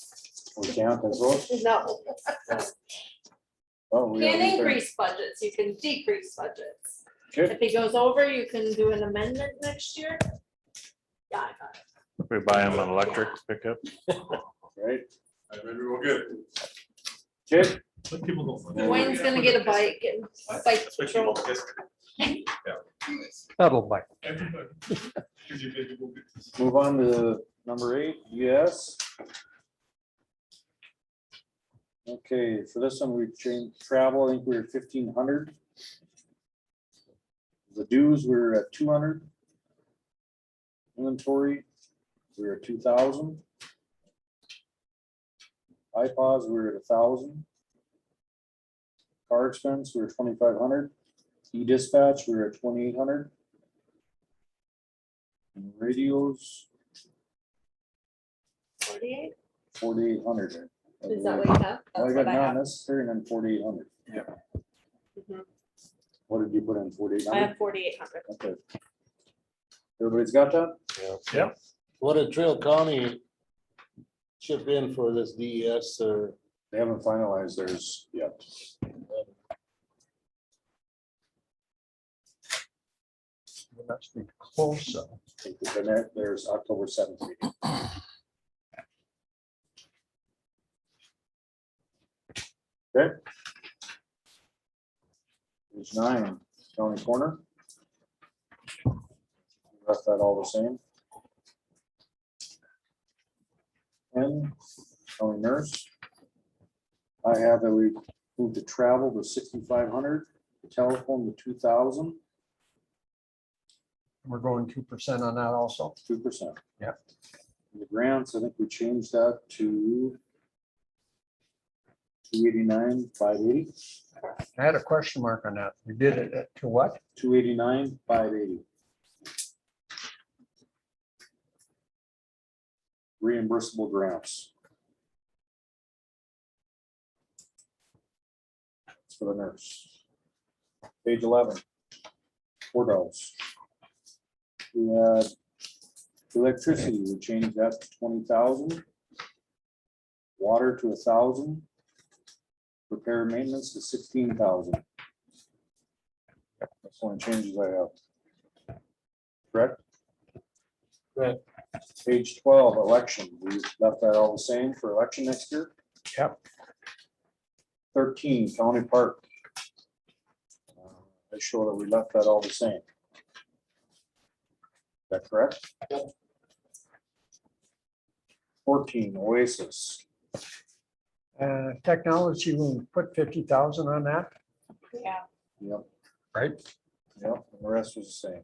We can't, that's all. no. Oh, we Can't have- increase budgets, you can decrease budgets. Okay. If he goes over, you can do an amendment next year. Yeah, I got it. We buy them an electric pickup. Right, Maybe we'll get it. okay, Let people go for it. Wayne's gonna get a bike and bike That's what patrol. people get. That'll bite. Everybody. Because you think people get this. move on to number 8, yes. Okay, for this one, we've changed travel, I think we were 1,500. The dues, we were at 200. Inventory, we were at 2,000. iPods, we were at 1,000. Car expense, we were 2,500. E-dispatch, we were at 2,800. And radios, 48, 4,800. is that what you have? Well, That's I got what I not have. necessary, and then 4,800. Mhm. What did you put in, I 4,800? have 4,800. Okay. Everybody's got that? Yep. What did Trail County chip in for this DES or? They haven't finalized theirs yet. That's be close, so. I think the net, there's October 17th. Okay. Page 9, county corner. Left that all the same. 10, county nurse. I have that we moved to travel to 6,500, telephone to 2,000, We're going 2% on that also. 2%. Yeah. The grants, I think we changed that to 289, 580, I had a question mark on that. We did it at to what? 289, 580. Reimbursable grants. It's for the nurse. Page 11. $4. We had electricity, we changed that to 20,000. Water to 1,000. Repair and maintenance to 16,000. That's one of the changes I have. Correct? Correct. Page 12, election, we left that all the same for election next year. Yep. 13, county park. I show that we left that all the same. Is that correct? Yep. 14, Oasis. Technology, we put 50,000 on that, Yeah. Yep, right? yep, and the rest was the same.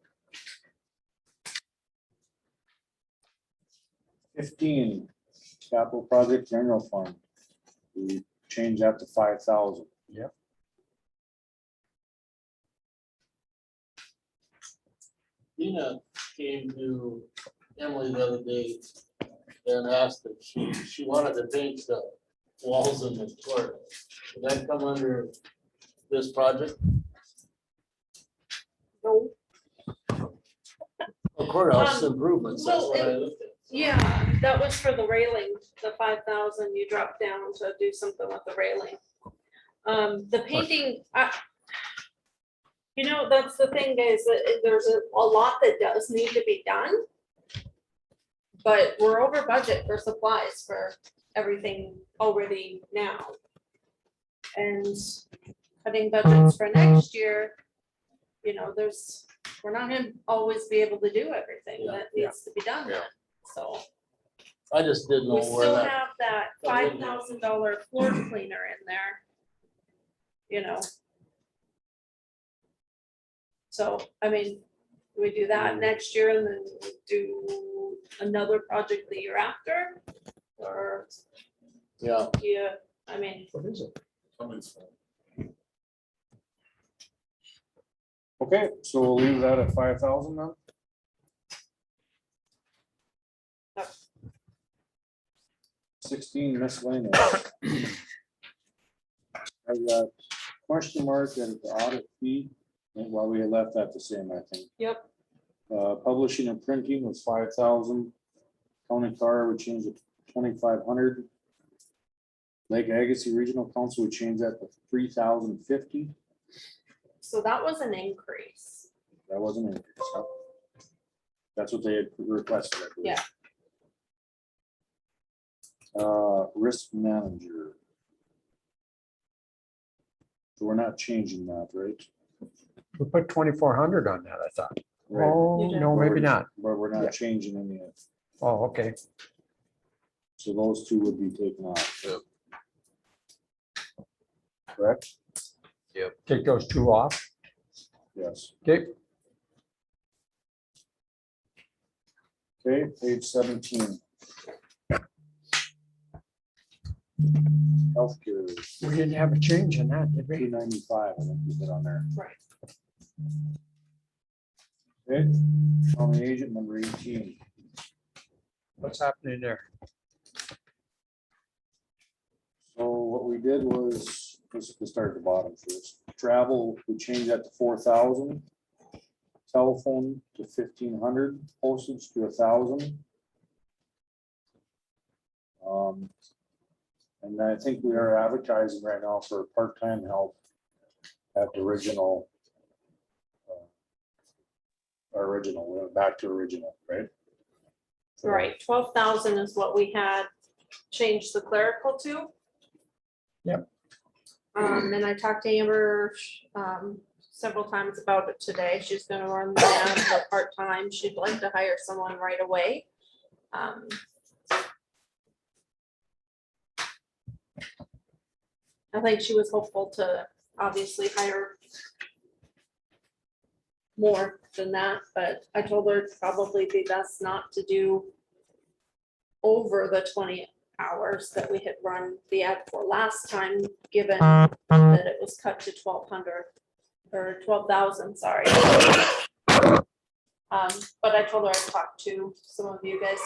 15, capital project general fund. We changed that to 5,000. Yep. Dina came to Emily the other day and asked if she wanted to paint the walls in the court. Would that come under this project? No. Courthouse improvements, that's what I looked at. Yeah, that was for the railing, the 5,000 you dropped down to do something with the railing. The painting, you know, that's the thing, guys, that there's a lot that does need to be done. But we're over budget for supplies for everything already now. And cutting budgets for next year, you know, we're not gonna always be able to do everything Yeah, that needs to be done yeah. then, so. I just didn't know We where still that, have that $5,000 floor cleaner in there. You know. So, I mean, we do that next year and then we do another project the year after? Or, yeah, yeah, I mean, What is it? Somebody's phone. Okay, so we'll leave that at 5,000 then. Yep. 16 miscellaneous. I got question mark and the audit fee, and while we had left that the same, I think. yep, Publishing and printing was 5,000. County car, we changed it to 2,500. Lake Agassiz Regional Council, we changed that to 3,050. so that was an increase. That wasn't an increase. Huh? That's what they had requested. I believe. Yeah. Risk manager. So we're not changing that, right? We put 2,400 on that, I thought. Right. Oh, You did. no, maybe not. But we're not Yeah. changing any of, Oh, okay. so those two would be taken off. Yep. Correct? Take those two off. Yes. Okay, Okay, page 17. Healthcare, we didn't have a change in that, did we? 295, I think we put on there. Right. Okay, county agent number 18. What's happening there? So what we did was, let's start at the bottom first. Travel, we changed that to 4,000. Telephone to 1,500, postage to 1,000. And I think we are advertising right now for part-time help at the original. We went back to original, right? So Right, 12,000 is what we had changed the clerical to. Yep. And I talked to Amber, several times about it today. She's gonna run the ad for part-time. She'd like to hire someone right away. I think she was hopeful to obviously hire more than that, but I told her it'd probably be best not to do over the 20 hours that we had run the ad for last time, given that it was cut to 1,200 or 12,000, sorry. But I told her I'd talk to some of you guys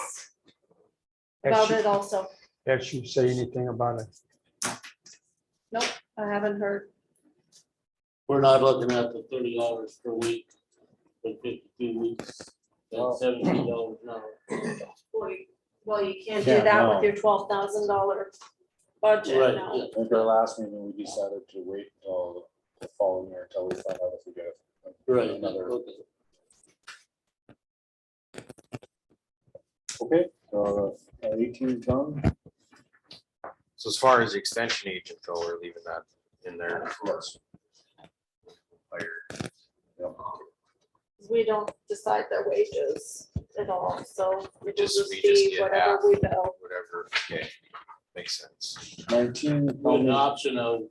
about it also. Did she say anything about it? Nope, I haven't heard. we're not looking at the $30 per week for 52 weeks. That's $17 an hour. Well, you can't do Can't that now. with your $12,000 budget, Right, no. yeah. I think our last meeting, we decided to wait until the following year until we find out if we get Right. another. Okay. Okay, so 18 done. So as far as the extension agent though, we're leaving that in there. Yes. Fire. Yep. We don't decide their wages at all, so we Just- just we just be get whatever half. we bill. Whatever, okay, makes sense. 19. With an option of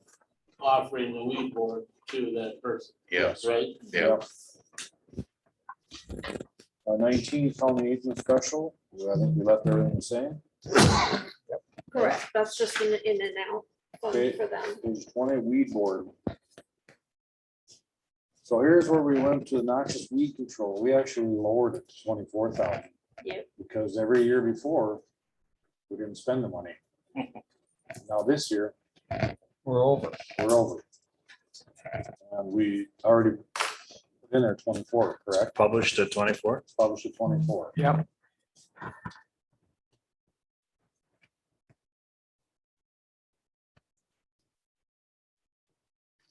offering the weed board to that person, Yes, right? yeah, 19 county agent special. I think we left everything the same. Correct, that's just an in and out fund Okay. for them. Page 20, weed board. So here's where we went to noxious weed control. We actually lowered it to 24,000. Yep. Because every year before, we didn't spend the money. Now this year, We're over. we're over. And we already put in there 24, correct? Published at 24. Published at 24. Yep.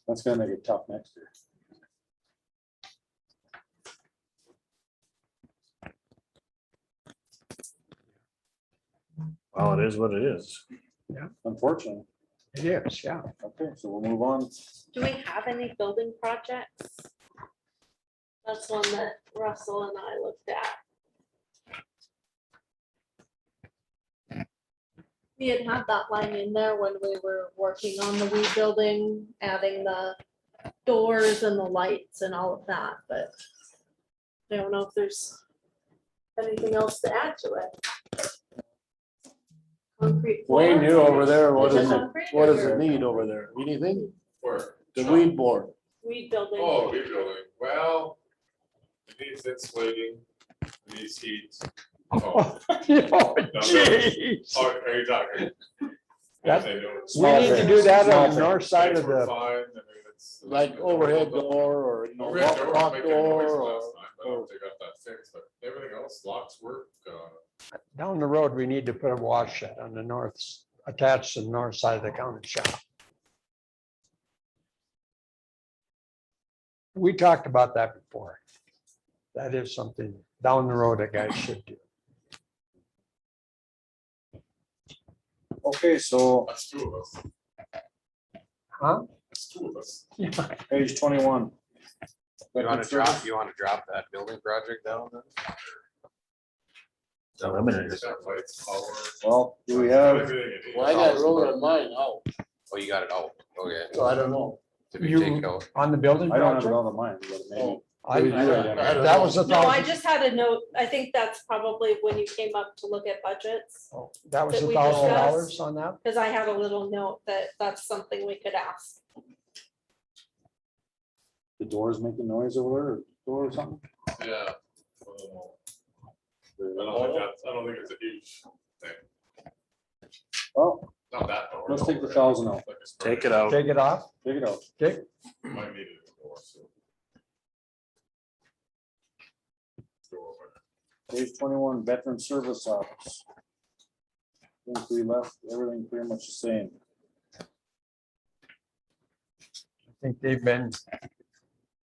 That's gonna make it tough next year. Well, it is what it is. Unfortunately. It is, yeah. Okay, so we'll move on. Do we have any building projects? That's one that Russell and I looked at. We had had that line in there when we were working on the rebuilding, adding the doors and the lights and all of that, but I don't know if there's anything else to add to it. Concrete Wayne, floor. you over there, what Is it is it, concrete what does or it need over there? Anything? Where? The weed board. Weed building. Oh, rebuilding, well, it needs insulating, it needs heat. Oh, Oh, jeez. oh, are you talking? That- They do it. We need to do that on the north side Lights of were the, fine, I mean, it's. Like overhead door or, you know, Overhead door was lock making door noise or. last time, but I don't think they got that fixed, but everything else, locks work, down the road, we need to put a wash shed on the north, attached to the north side of the county shop. We talked about that before. That is something down the road that guys should do. Okay, so that's two of us, Huh? that's two of us. page 21. You wanna drop that building project down then? Eliminate it. Just have lights, power. Well, do we have, Everything you need. Well, I got roller on mine out, Oh, you got it out, okay. so I don't know. Did we take it You, out? on the building I don't have it project? on the mind, but maybe. Oh. I- I don't That was know. a No, I thousand, just had a note, I think that's probably when you came up to look at budgets, oh, that was that we $1,000 on that? because I had a little note that that's something we could ask. The doors making noise over there, or door or something? Yeah. I don't think it's a huge thing, Well, not that door. let's take the 1,000 out. Like a spray. Take it out. Take it off, Take it out. okay? Might need it door, so. Door opener. Page 21, veteran service office. I think we left everything pretty much the same. I think they've been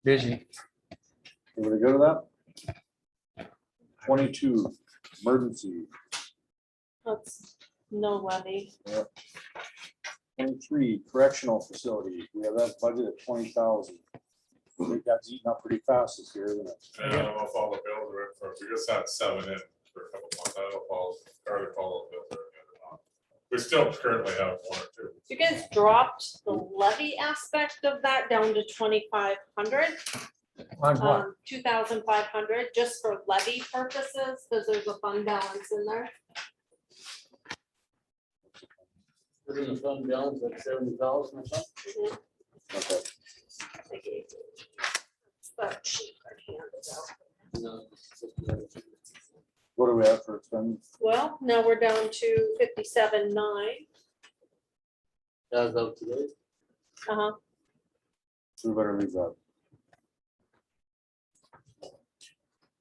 busy. Everybody go to that? 22, emergency. That's no levy. 23, correctional facility. We have that budget at 20,000. I think that's eating up pretty fast this year, isn't it? And I don't know if all the bills are in for, we just had 7 in for a couple months, I don't know if all the bills are in or not. We still currently have 1 or 2. You guys dropped the levy aspect of that down to 2,500. On what? 2,500 just for levy purposes, because there's a fund balance in there. Put in the fund balance like 70,000 or something. Mhm. Okay. I gave you. It's that sheet I handed out. No. What do we have for expense? Well, now we're down to 57,900. As of today. Uh-huh. We better leave that.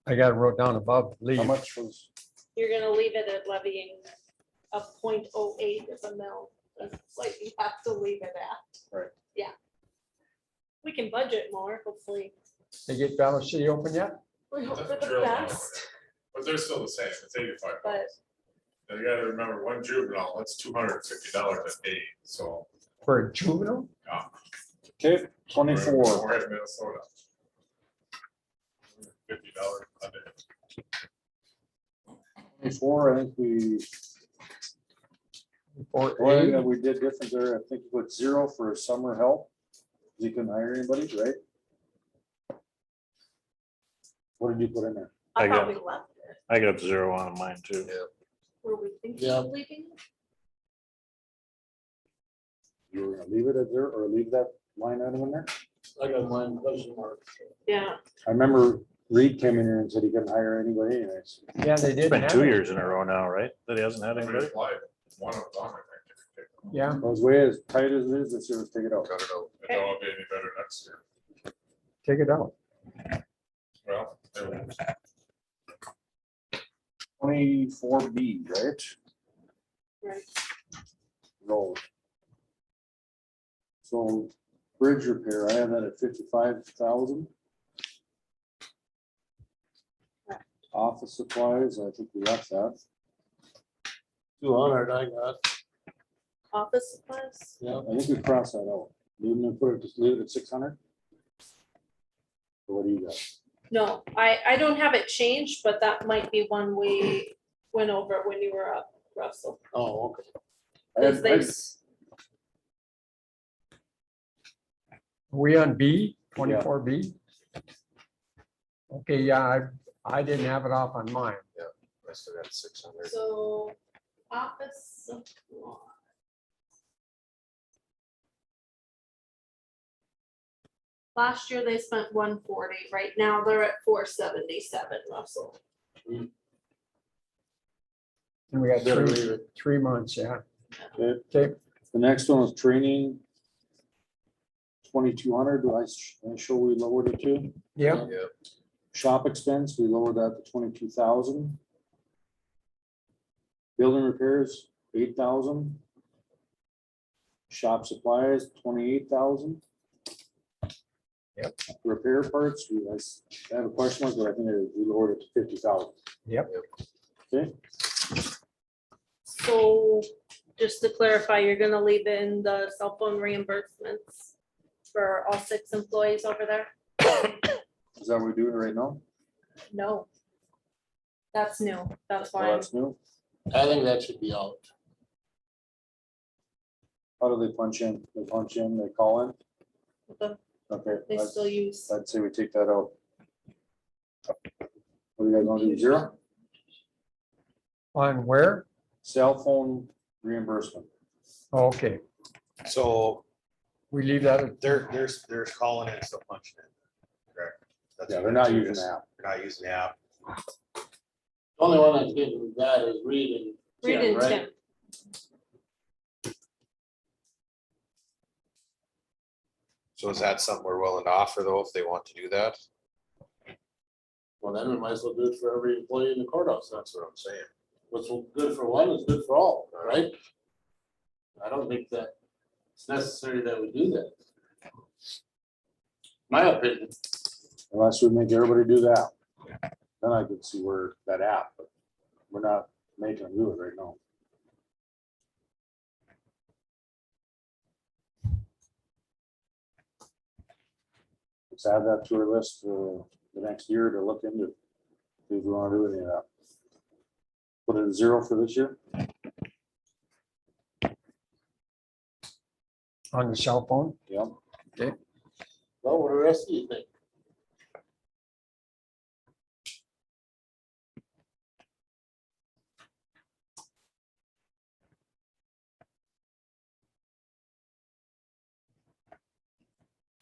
I got it wrote down above, How leave. much was, You're gonna leave it at levying a 0.08 as a mill. That's like you have to leave it at. Right. Yeah. We can budget more, hopefully. They get Valley City open yet? We hope for That's a the drill now, best, but they're still the same, it's 85 but bucks. And you gotta remember, one juvenile, that's $250 a day, so. For a juvenile? okay, 24. We're in Minnesota. $50 a day. 24, I think we, Or the only thing that eight? we did different there, I think we put 0 for summer help. You couldn't hire anybody, right? What did you put in there? I I thought got- we left it. I got 0 on mine too. Were we thinking Yeah. of leaving? it? You were gonna leave it at 0 or leave that line item in there? I got mine question mark. Yeah, I remember Reed came in here and said he couldn't hire anybody anyways. Yeah, they It's did. been have 2 it. years in a row now, right? That he hasn't had We anybody? applied, one of them, I think. Yeah, Those way as tight as it is, let's see, let's take it out. Cut it out. I know it'll be any better next year. take it out. Well, it will. 24B, right? right. Road. So bridge repair, I have that at 55,000. Correct. Office supplies, I think we left that. 200 I got. Office supplies? Yeah. I think we crossed that out. Didn't we put it, just leave it at 600? Or what do you got? No, I don't have it changed, but that might be one we went over when you were up, Russell. Oh, okay. Because they, We on B, 24B? Okay, yeah, I didn't have it off on mine. I still got 600. so office supply. Last year they spent 140, right now they're at 477, Russell. And we got Better leave it. 3 months, yeah. Okay, Okay, the next one is training. 2,200, do I show we lowered it to? yeah, Yeah, Shop expense, we lowered that to 22,000. Building repairs, 8,000. Shop supplies, 28,000. Yep. Repair parts, I have a question mark, but I think we lowered it to 50,000. yep. Okay, So just to clarify, you're gonna leave in the cell phone reimbursements for all 6 employees over there? is that what we're doing right now? No. That's new, that's Oh, why. that's new. I think that should be out. How do they punch in? They punch in, they call in? the- Okay. They still use. I'd say we take that out. What do you guys want to do, 0? On where? Cell phone reimbursement. Okay, so we leave that at They're calling it, still punching it. Correct. That's Yeah, what they're not it using is. that. They're not using the app. The only one that's getting that is Reed and Read Tim, in right? Tim. so is that something we're willing to offer though, if they want to do that? Well, then we might as well do it for every employee in the courthouse. That's what I'm saying. What's good for one is good for all, right? I don't think that it's necessary that we do that. My opinion. Unless we make everybody do that. Then I could see where that app, but we're not making them do it right now. Let's add that to our list for the next year to look into. See if we want to do any of that. Put it at 0 for this year. on the cell phone. Yeah. Well, what do the rest of you think?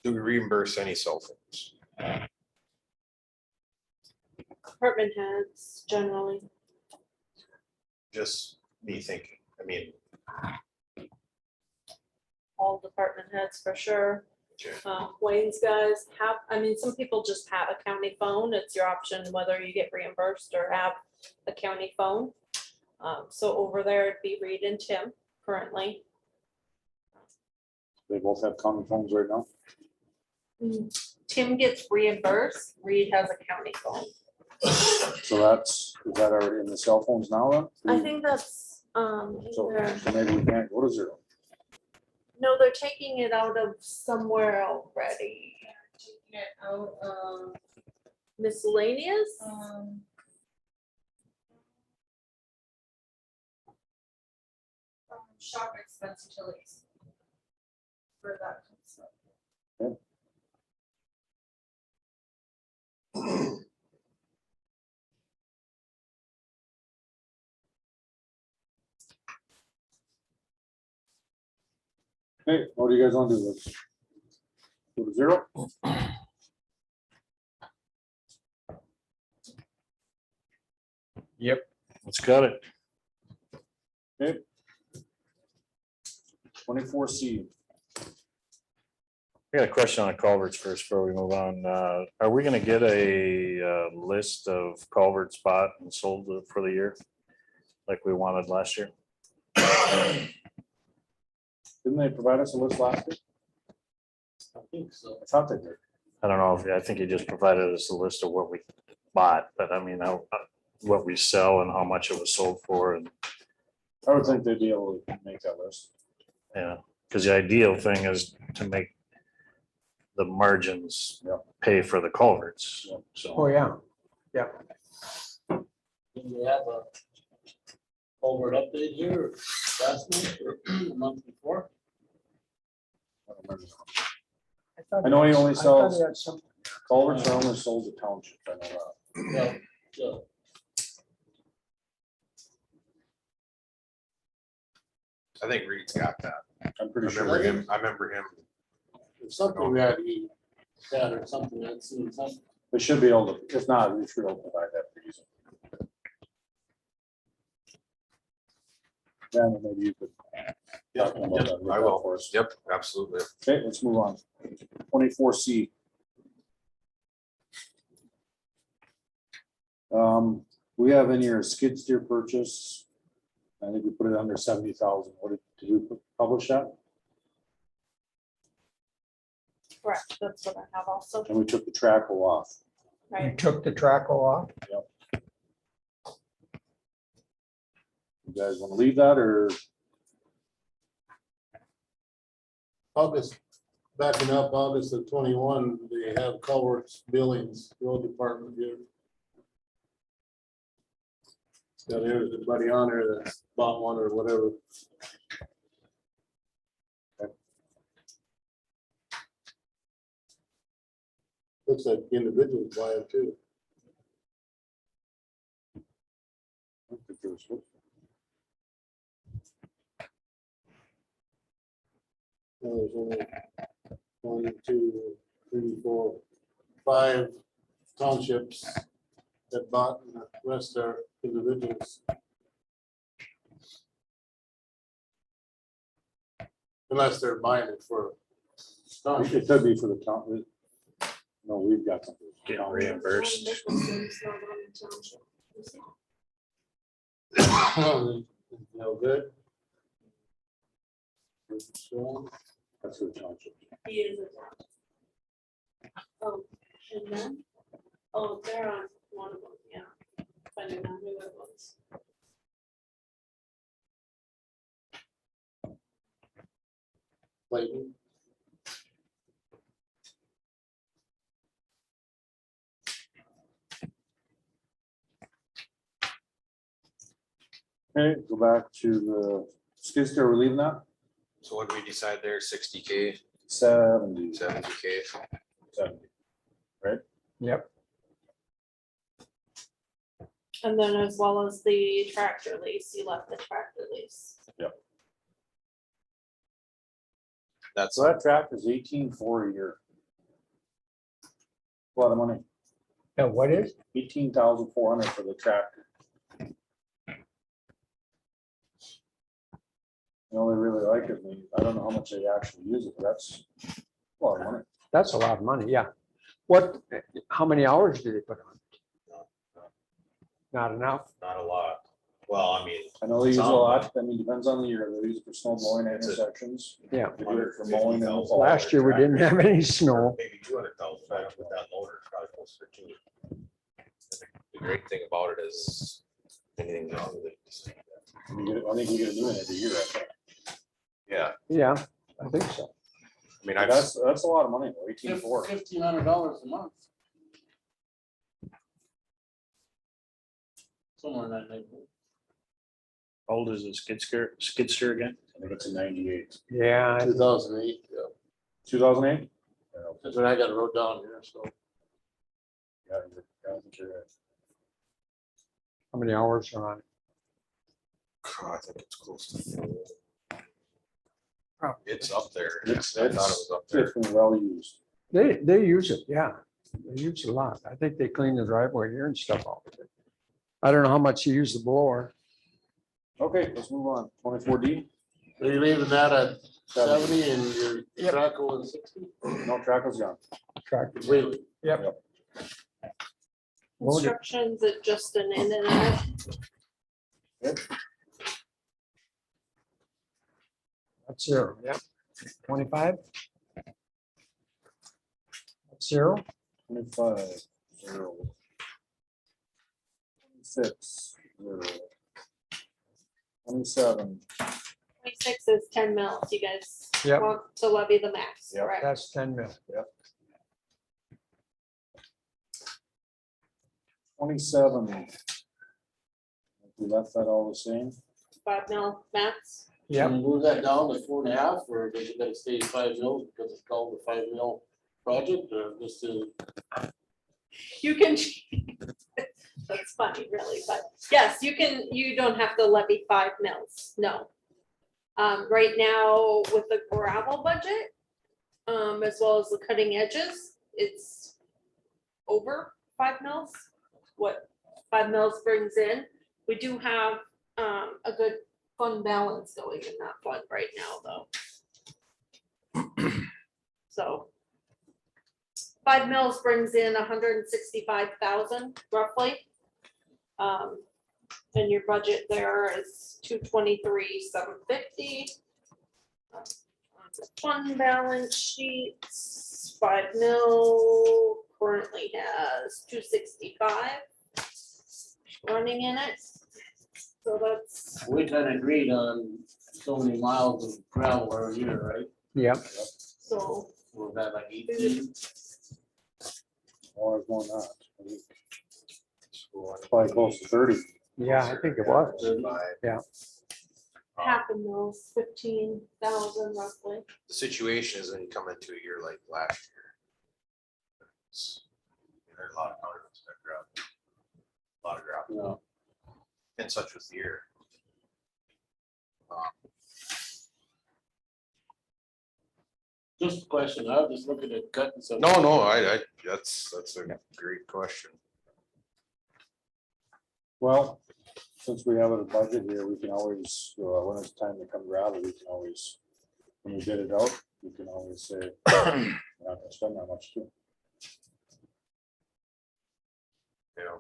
Do we reimburse any cell phones? Department heads generally. Just me thinking, I mean, All department heads for sure. okay. Wayne's guys have, I mean, some people just have a county phone. It's your option whether you get reimbursed or have a county phone. So over there it'd be Reed and Tim currently. They both have common phones right now. Tim gets reimbursed, Reed has a county phone. So is that already in the cell phones now then? I think that's, So either- so maybe we can't go to 0. no, they're taking it out of somewhere already. Taking it out of, Miscellaneous? shop expense utilities. For that. kind of stuff. Hey, what do you guys want to do? Let's go to 0. Yep. Let's cut it. 24C. I got a question on culverts first before we move on. Are we gonna get a list of culverts bought and sold for the year? Like we wanted last year? Didn't they provide us a list last year? I think so. I thought they did. I don't know, I think he just provided us a list of what we bought, but I mean, what we sell and how much it was sold for, and, I would think they'd be able to make that list. yeah. Because the ideal thing is to make the margins Yep. pay for the culverts, Yep. Oh, so. yeah. Do you have Over update here, last month or the month before? I don't remember. thought I know he only thought sells- he had some- Culverts are only sold to townships, I know that. Yeah, yeah. I think Reed's got that. I'm I pretty sure. remember him. There's something that he had or something, I'd seen something. They should be able to, if not, we should be able to provide that for you. Then maybe you could. talk about that, look I out will. for us. Yep, absolutely. Okay, let's move on. 24C. We have in here a skid steer purchase. I think we put it under 70,000. What did we publish that? Correct, that's what I have also, And we took the trackle off. You right? took the track off? You guys want to leave that or? August, backing up August of 21, they have culverts, billings, road department here. It's got everybody on there that's bought one or whatever. Looks like individuals buy it too. I don't think there was- No, there's only 1, 2, 3, 4, 5 townships that bought, and the rest are individuals. Unless they're buying it for. It could be for the town. No, we've got something. Get reimbursed. No good. So, That's for the township. He is a town. Oh, and then, oh, they're on one of them, yeah. Finding out who it was. Clayton. Okay, go back to the skid steer. We're leaving that? So what did we decide there? 60K, 70. 70K? 70. Yep. And then as well as the tractor lease, you left the tractor lease. That's, So that tractor is 18,400 a year. A lot of money. Yeah, what is? 18,400 for the tractor. You know, they really like it. I don't know how much they actually use it, but that's a lot of money. That's a lot of money, yeah. What, how many hours did they put on? Not enough? not a lot. Well, I mean, I know they use a Some, lot. I mean, depends on the year. They use it for snow blowing at It's a- intersections. Yeah. They do it for mowing in the 150,000. fall. Last year, we didn't have any snow. maybe 200,000 with that loader, it's probably closer to. The great thing about it is anything wrong with it. I think we get a new one every year. I think. Yeah, Yeah, I think so. I mean, But that's a lot of money, 18,400. $1,500 a month. Somewhere in that neighborhood. How old is the skid steer again? I think it's a 98. Yeah, 2008, yeah. 2008? That's when I got it wrote down here, so. Yeah, I think you're right. how many hours are on it? I think it's close to. Probably. It's up there. It's- I thought it was up there. It's been well used. They use it, yeah. They use it a lot. I think they clean the driveway here and stuff out with it. I don't know how much you use the blower. Okay, let's move on. 24D, Are you leaving that at 70. 70 and your Yep. trackle is 60? No, tractor's gone. Tractor. Completely. Yep. Loaded. Instructions, it just an in and out. That's zero, yep. 25? That's zero. 25, 0. 26, 0. 27, 26 is 10 mils. You guys Yep. want to levy the max, Yep. correct? That's 10 mil. 27. We left that all the same. 5 mil max. Yep. Can we move that down to 4.5, or does it gotta stay at 5 mil because it's called the 5 mil project, or just to? You can, that's funny, really, but yes, you don't have to levy 5 mils, no. Right now with the gravel budget, as well as the cutting edges, it's over 5 mils. What 5 mils brings in, we do have, a good fund balance going in that fund right now, though. So 5 mils brings in 165,000 roughly. And your budget there is 223,750. Fund balance sheets, 5 mil currently has 265 running in it. So that's, We kind of agreed on so many miles of gravel every year, right? Yep. so Was that like 18? Or more than that. Probably close to 30. Yeah, I think it was. half a mil, 15,000 roughly. The situation is when you come into a year like last year. There's a lot of counties that gravel. A lot of gravel. And such was the year. Just a question, I was just looking at cutting some. No, that's a great question. Well, since we have a budget here, we can always, when it's time to come gravel, we can always, when we bid it out, we can always say, we're not gonna spend that much too. Yeah.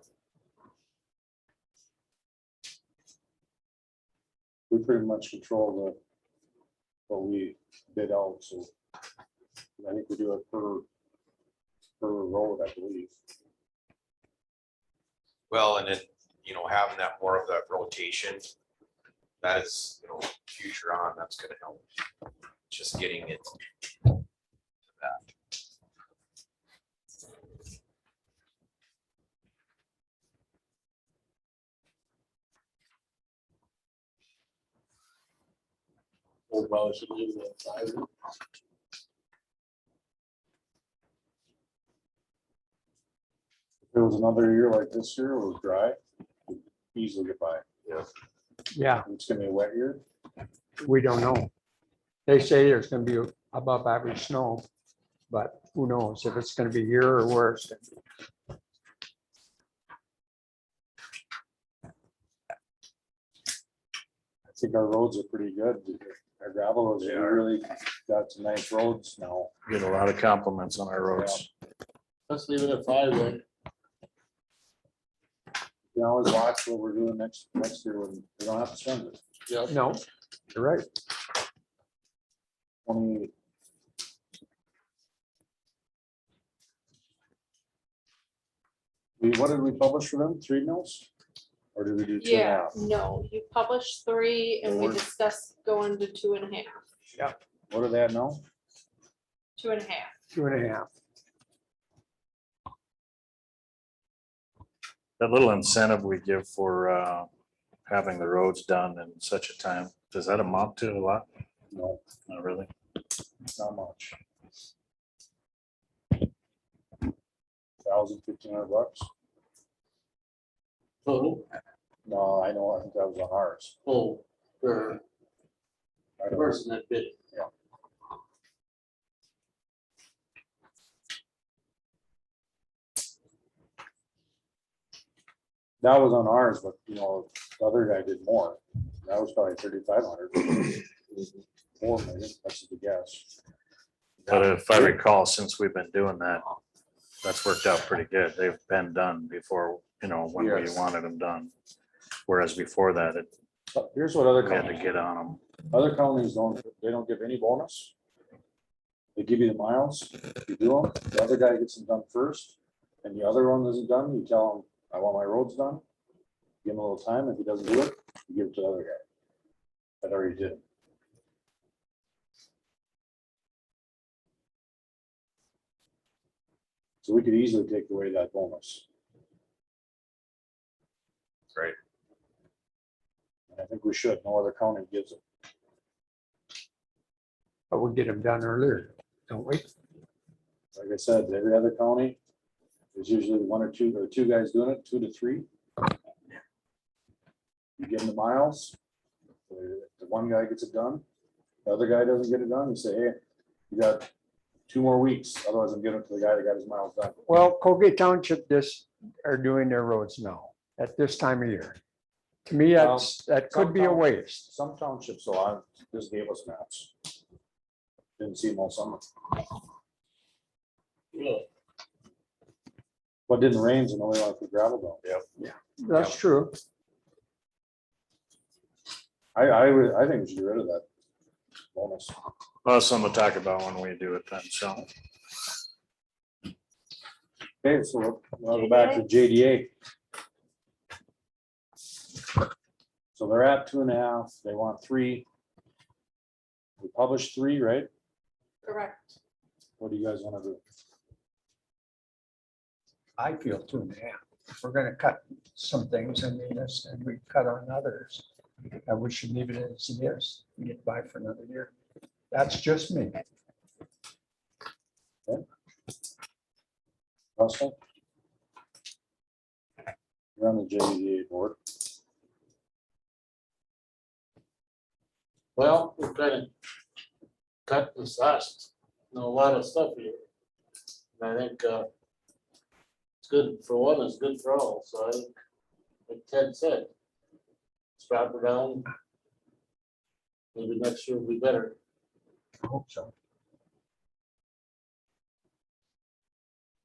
We pretty much control what we bid out, so I think we do it per road, I believe. Well, and then, having that more of that rotation, that is, future on, that's gonna help. Just getting it. to that. Or probably should leave it at 5. If it was another year like this year, it was dry, we'd easily get by. Yeah, It's gonna be a wet year. we don't know. They say there's gonna be above average snow, but who knows if it's gonna be here or worse. I think our roads are pretty good. Our gravel roads, we really got some nice roads now. Get a lot of compliments on our roads. Let's leave it at 5 then. You can always watch what we're doing next year when we don't have to spend it. Yep. No, you're right. 20. What did we publish for them? 3 mils? Or did we do 2.5? Yeah, no, you published 3 and we Or- discussed going to 2.5. What are they at now? 2.5. 2.5. That little incentive we give for having the roads done in such a time, does that amount to a lot? No, Not really. not much. $1,500. Total, No, I know, I think that was on ours. oh, for I the don't- person that bid. That was on ours, but the other guy did more. That was probably 3,500. More maybe, that's the guess. But if I recall, since we've been doing that, that's worked out pretty good. They've been done before, when we Yes. wanted them done. Whereas before that, But here's what other we had to companies, get on them. other companies they don't give any bonus. They give you the miles, you do them, the other guy gets them done first, and the other one isn't done, you tell him, I want my roads done. Give him a little time, if he doesn't do it, you give it to the other guy. That already did. it. So we could easily take away that bonus. Right. I think we should. No other county gives it. But we'll get them done earlier, don't we? Like I said, every other county, there's usually one or two guys doing it, 2 to 3. You give them the miles, the one guy gets it done, the other guy doesn't get it done, you say, hey, you got 2 more weeks, otherwise I'm giving it to the guy that got his miles done. Well, Colgate Township are doing their roads now at this time of year. To me, that could be a waste. Some townships, so I just gave us maps. Didn't see them all summer. Really? What didn't rain, so nobody liked the gravel down. Yep. That's true. I think we should get rid of that bonus. Well, that's something to talk about when we do it then, so. Okay, so we'll go back to JDA. So they're at 2.5, they want 3. We published 3, right? Correct. What do you guys want to do? I feel 2.5. If we're gonna cut some things, I mean, and we cut on others. We should leave it as it is, and get by for another year. That's just me. Russell? You're on the JDA board. Well, we're kind of cut this last, a lot of stuff here. And I think it's good for one, it's good for all, so I think, like Ted said, strap it down. Maybe next year will be better. I hope so.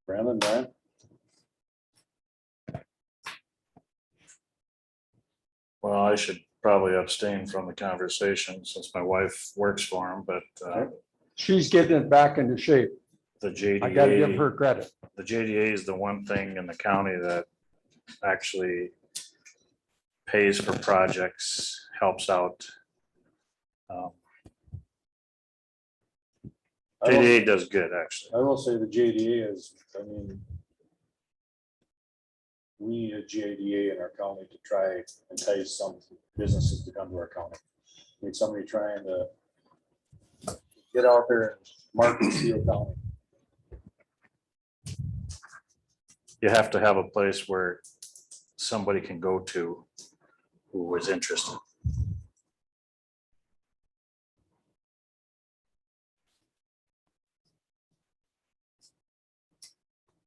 Brandon, Brian? Well, I should probably abstain from the conversation since my wife works for him, but She's getting it back into shape. the I gotta give JDA, her credit. the JDA is the one thing in the county that actually pays for projects, helps out. JDA does good, actually. I will say the JDA is, I mean, we need a JDA in our county to try and entice some businesses to come to our county. We need somebody trying to get out there and market Steele County. You have to have a place where somebody can go to who is interested.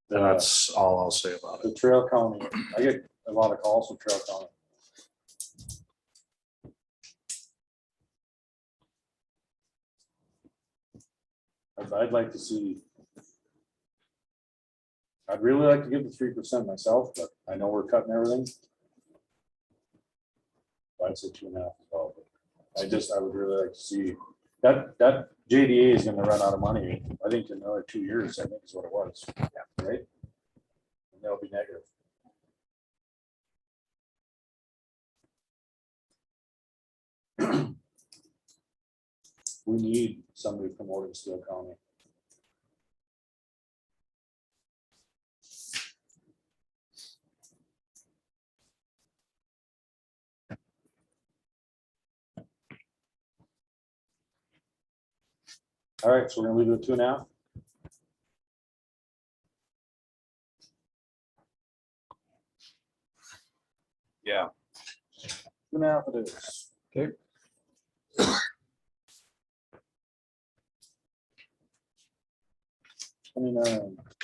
And that's all I'll say about it. The Trail County, I get a lot of calls from Trail County. I'd like to see. I'd really like to give the 3% myself, but I know we're cutting everything. I'd say 2.5 as well. But I would really like to see that JDA is gonna run out of money, I think in another 2 years, I think is what it was. Yeah. Right? And that'll be negative. We need somebody promoting Steele County. All right, so we're gonna leave it at 2.5. Yeah. 2.5 it is. Okay.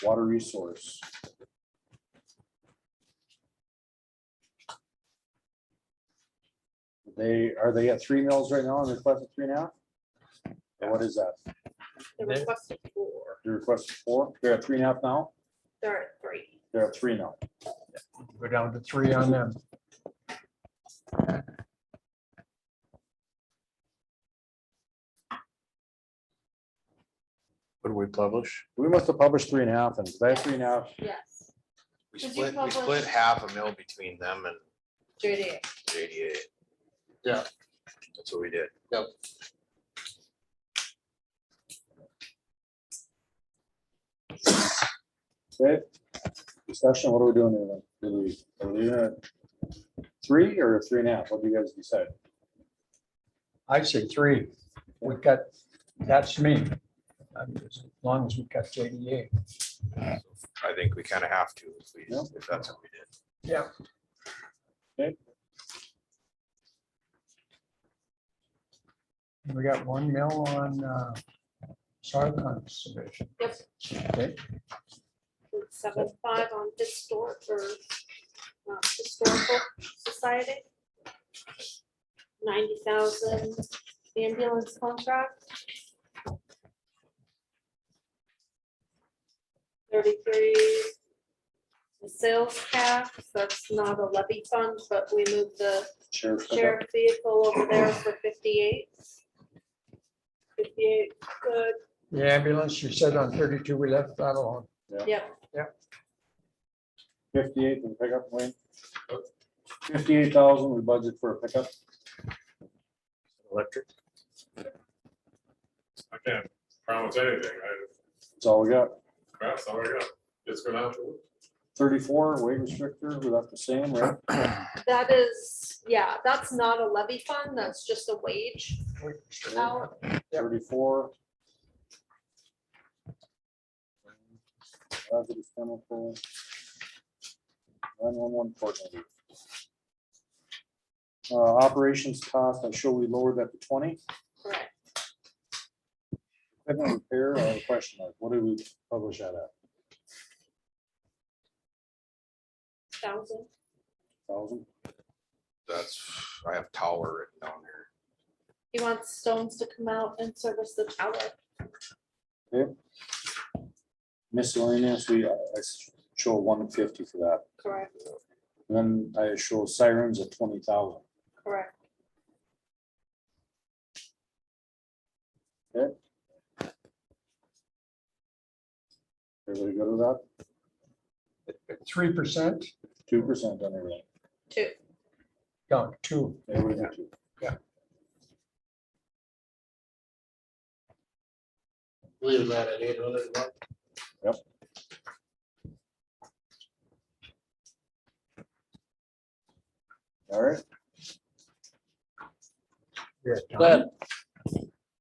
Water resource. Are they at 3 mils right now and requested 3.5? Or what is that? The requested 4, You requested 4? They're at 3.5 now? they're at 3. They're at 3 now. Go down to 3 on them. What do we publish? We must have published 3.5 and I have 3.5. Yes, We Did you split publish- half a mil between them and JDA. JDA. Yeah. That's what we did. Yep. Okay. Discussion, what are we doing here then? Are we leaving it 3 or 3.5? What do you guys decide? I say 3. We got, that's me. As long as we got JDA. I think we kind of have to, Yep. if that's what we did. Yeah. Okay. We got 1 mil on soil conservation. Yep. Okay. 7.5 on historical society. 90,000 ambulance contract. 33, the sales tax, that's not a levy fund, but we moved the Sheriff's pickup? sheriff vehicle over there for 58. 58, good, The ambulance, you said on 32, we left that alone. yep. 58 for the pickup, Wayne? 58,000 we budget for a pickup. Electric. I can't promise anything. That's all we got. That's all I got. It's gonna have to. 34 weight restrictor, we left the same, right? That is, yeah, that's not a levy fund, that's just a wage out. 34. Hazardous chemical. 911 coordinator. Operations cost, I show we lowered that to 20. Correct. Equipment repair, I have a question mark. What did we publish that at? 1,000. 1,000? I have tower written down here. He wants Stones to come out and service the tower. Miscellaneous, I show 150 for that. Correct, Then I show sirens at 20,000. correct. Everybody good with that? 3%, 2% on everything. 2. no, 2. There we go. Leave that at 800. All right. That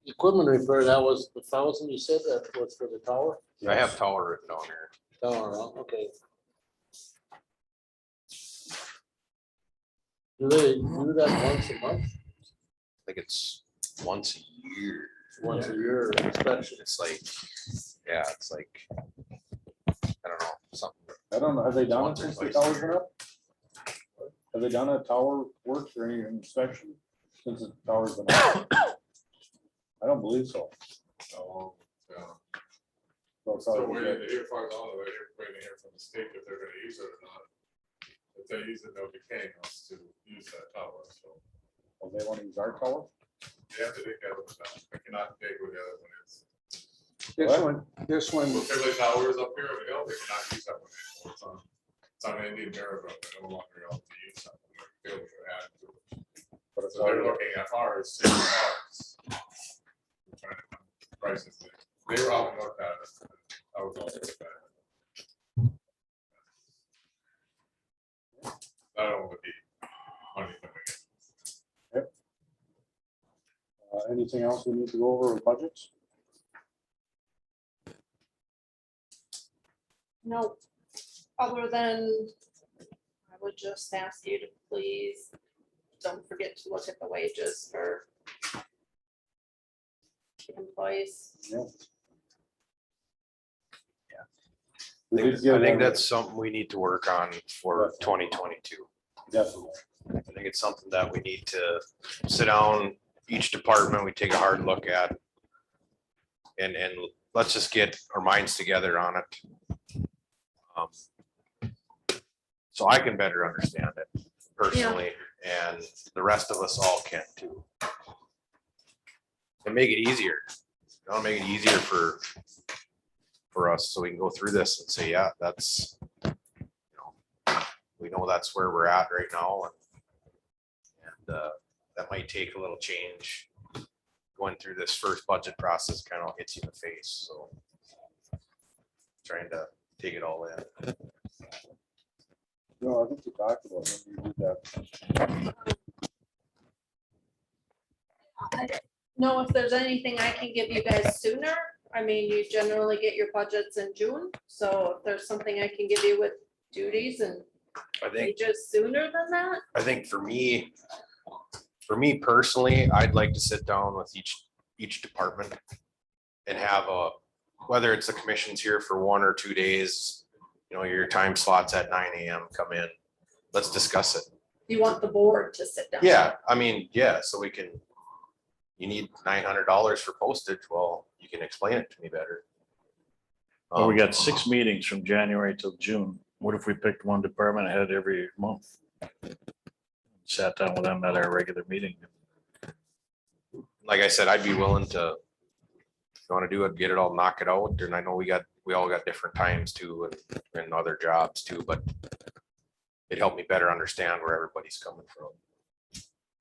equipment repair, that was the 1,000 you said, that was for the tower? I have tower written down here. Tower, okay. Do they do that once a month, I think it's once a year. once a year inspection? It's like, yeah, it's like, I don't know, something. I don't know, have they done it Once or since the twice a tower's been up? Have they done a tower work or any inspection since the tower's been up? I don't believe so. So, yeah. So it's Still already waiting good. to hear, far as all of it, waiting to hear from the state if they're gonna use it or not. If they use it, they'll be paying us to use that tower, so. Oh, they want to use our tower? They have to take that one down. I cannot take where the other one is. This one, Well, Fairleigh Tower is up here on the hill, they cannot use that one anymore. It's on Indian River, but they no longer able to use that one. They're able to add to it. But it's So they're already, looking at ours, too, ours. We're trying to find prices. They were out and looked at it. I was also looked at it. I don't know what the money coming in. anything else we need to go over with budgets? No, other than, I would just ask you to please don't forget to look at the wages for the employees. We I did think give I think them- that's something we need to work on for 2022. Definitely. I think it's something that we need to sit down, each department, we take a hard look at. And let's just get our minds together on it. So I can better understand it personally, and the rest of us all can too. And make it easier, I'll make it easier for us, so we can go through this and say, yeah, that's, we know that's where we're at right now, and that might take a little change. Going through this first budget process kind of hits you in the face, so trying to take it all in. No, I think you talked about it when you did that. I don't know if there's anything I can give you guys sooner. I mean, you generally get your budgets in June, so if there's something I can give you with duties and I think, just sooner than that. I think for me personally, I'd like to sit down with each department and have a, whether it's the commission's here for 1 or 2 days, you know, your time slots at 9 AM, come in, let's discuss it. You want the board to sit down. Yeah, I mean, yeah, so we can, you need $900 for postage, well, you can explain it to me better. Well, we got 6 meetings from January till June. What if we picked one department head every month? Sat down with them at our regular meeting. Like I said, I'd be willing to, if you want to do it, get it all, knock it out, and I know we all got different times too, and other jobs too, but it helped me better understand where everybody's coming from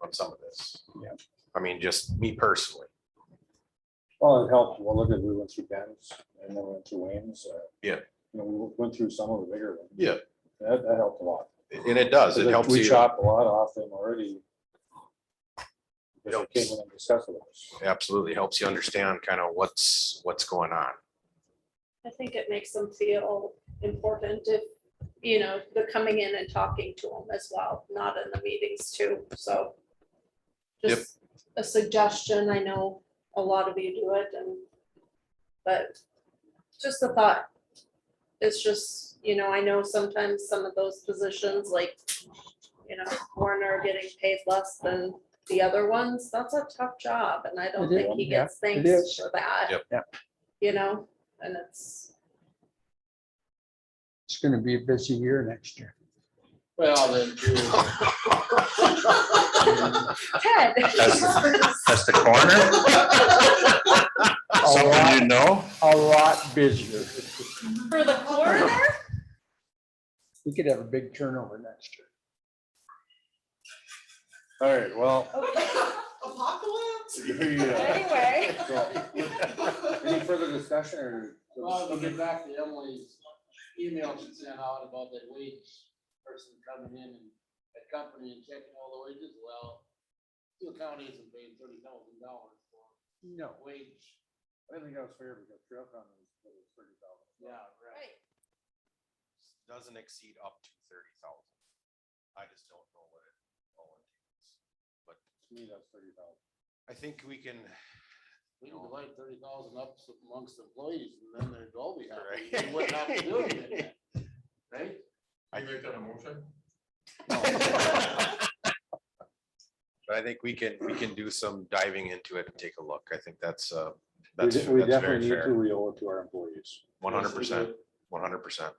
on some of this. Yeah. I mean, just me personally. Well, it helped. Well, look at, we went through Ben's and then went through Wayne's. Yeah. You know, we went through some of the bigger ones. Yeah. That helped a lot. And it does, it helps We you, chopped a lot off them already. Because Helps. they came in and discussed with us. absolutely helps you understand kind of what's going on. I think it makes them feel important if, you know, they're coming in and talking to them as well, not in the meetings too, so. Yep. Just a suggestion, I know a lot of you do it but just a thought. It's just, you know, I know sometimes some of those positions like, you know, Warner getting paid less than the other ones, that's a tough job, and I don't It is, think he yeah, gets it thanks is. for that. Yep. Yeah. You know, and it's, It's gonna be a busy year next year. Well, then, too. Ted. That's the corner? Something you know? A lot busier. For the coroner? We could have a big turnover next year. All right, well. Apocalypse? Anyway. Any further discussion or? Well, to get back to Emily's email she sent out about that wage person coming in and that company and checking all the wages, well, Steele County isn't paying $30,000 for No. wage. I think that was fair because trail county was $30,000. Yeah, right. Doesn't exceed up to 30,000. I just don't know what it all entails. But To me, that's 30,000. I think we can, We can divide 30,000 up amongst employees and then they'd all be happy. Right. They wouldn't have to do it. Right? I make that a motion. but I think we can do some diving into it and take a look. I think that's We very definitely need to fair. re-owe it to our employees. 100%, 100%.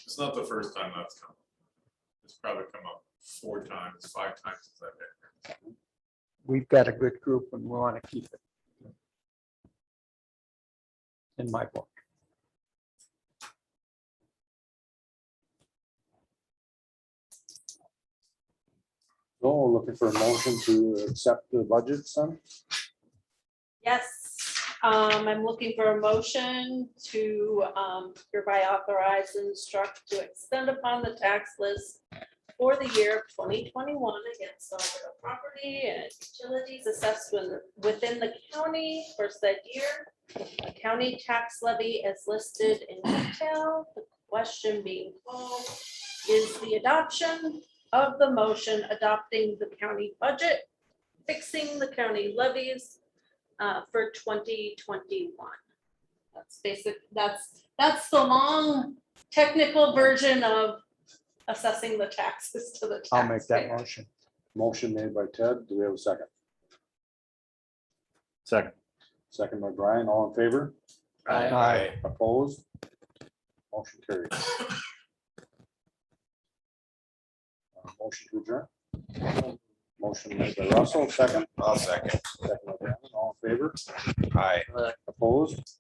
It's not the first time that's come. It's probably come up 4 times, 5 times since I've been here. We've got a good group and we want to keep it. In my book. So we're looking for a motion to accept the budget, son. Yes, I'm looking for a motion to hereby authorize and instruct to extend upon the tax list for the year of 2021 against all real property and utilities assessed within the county for said year. A county tax levy is listed in detail. The question being called is the adoption of the motion adopting the county budget, fixing the county levies for 2021. That's basic, that's the long technical version of assessing the taxes to the taxpayer. I'll make that motion. Motion made by Ted. Do we have a second? Second. Second by Brian. All in favor? Aye. Opposed? Motion carried. Motion to adjourn. Motion made by Russell, second. I'll second. Second by Brandon. All in favor? Aye. Opposed?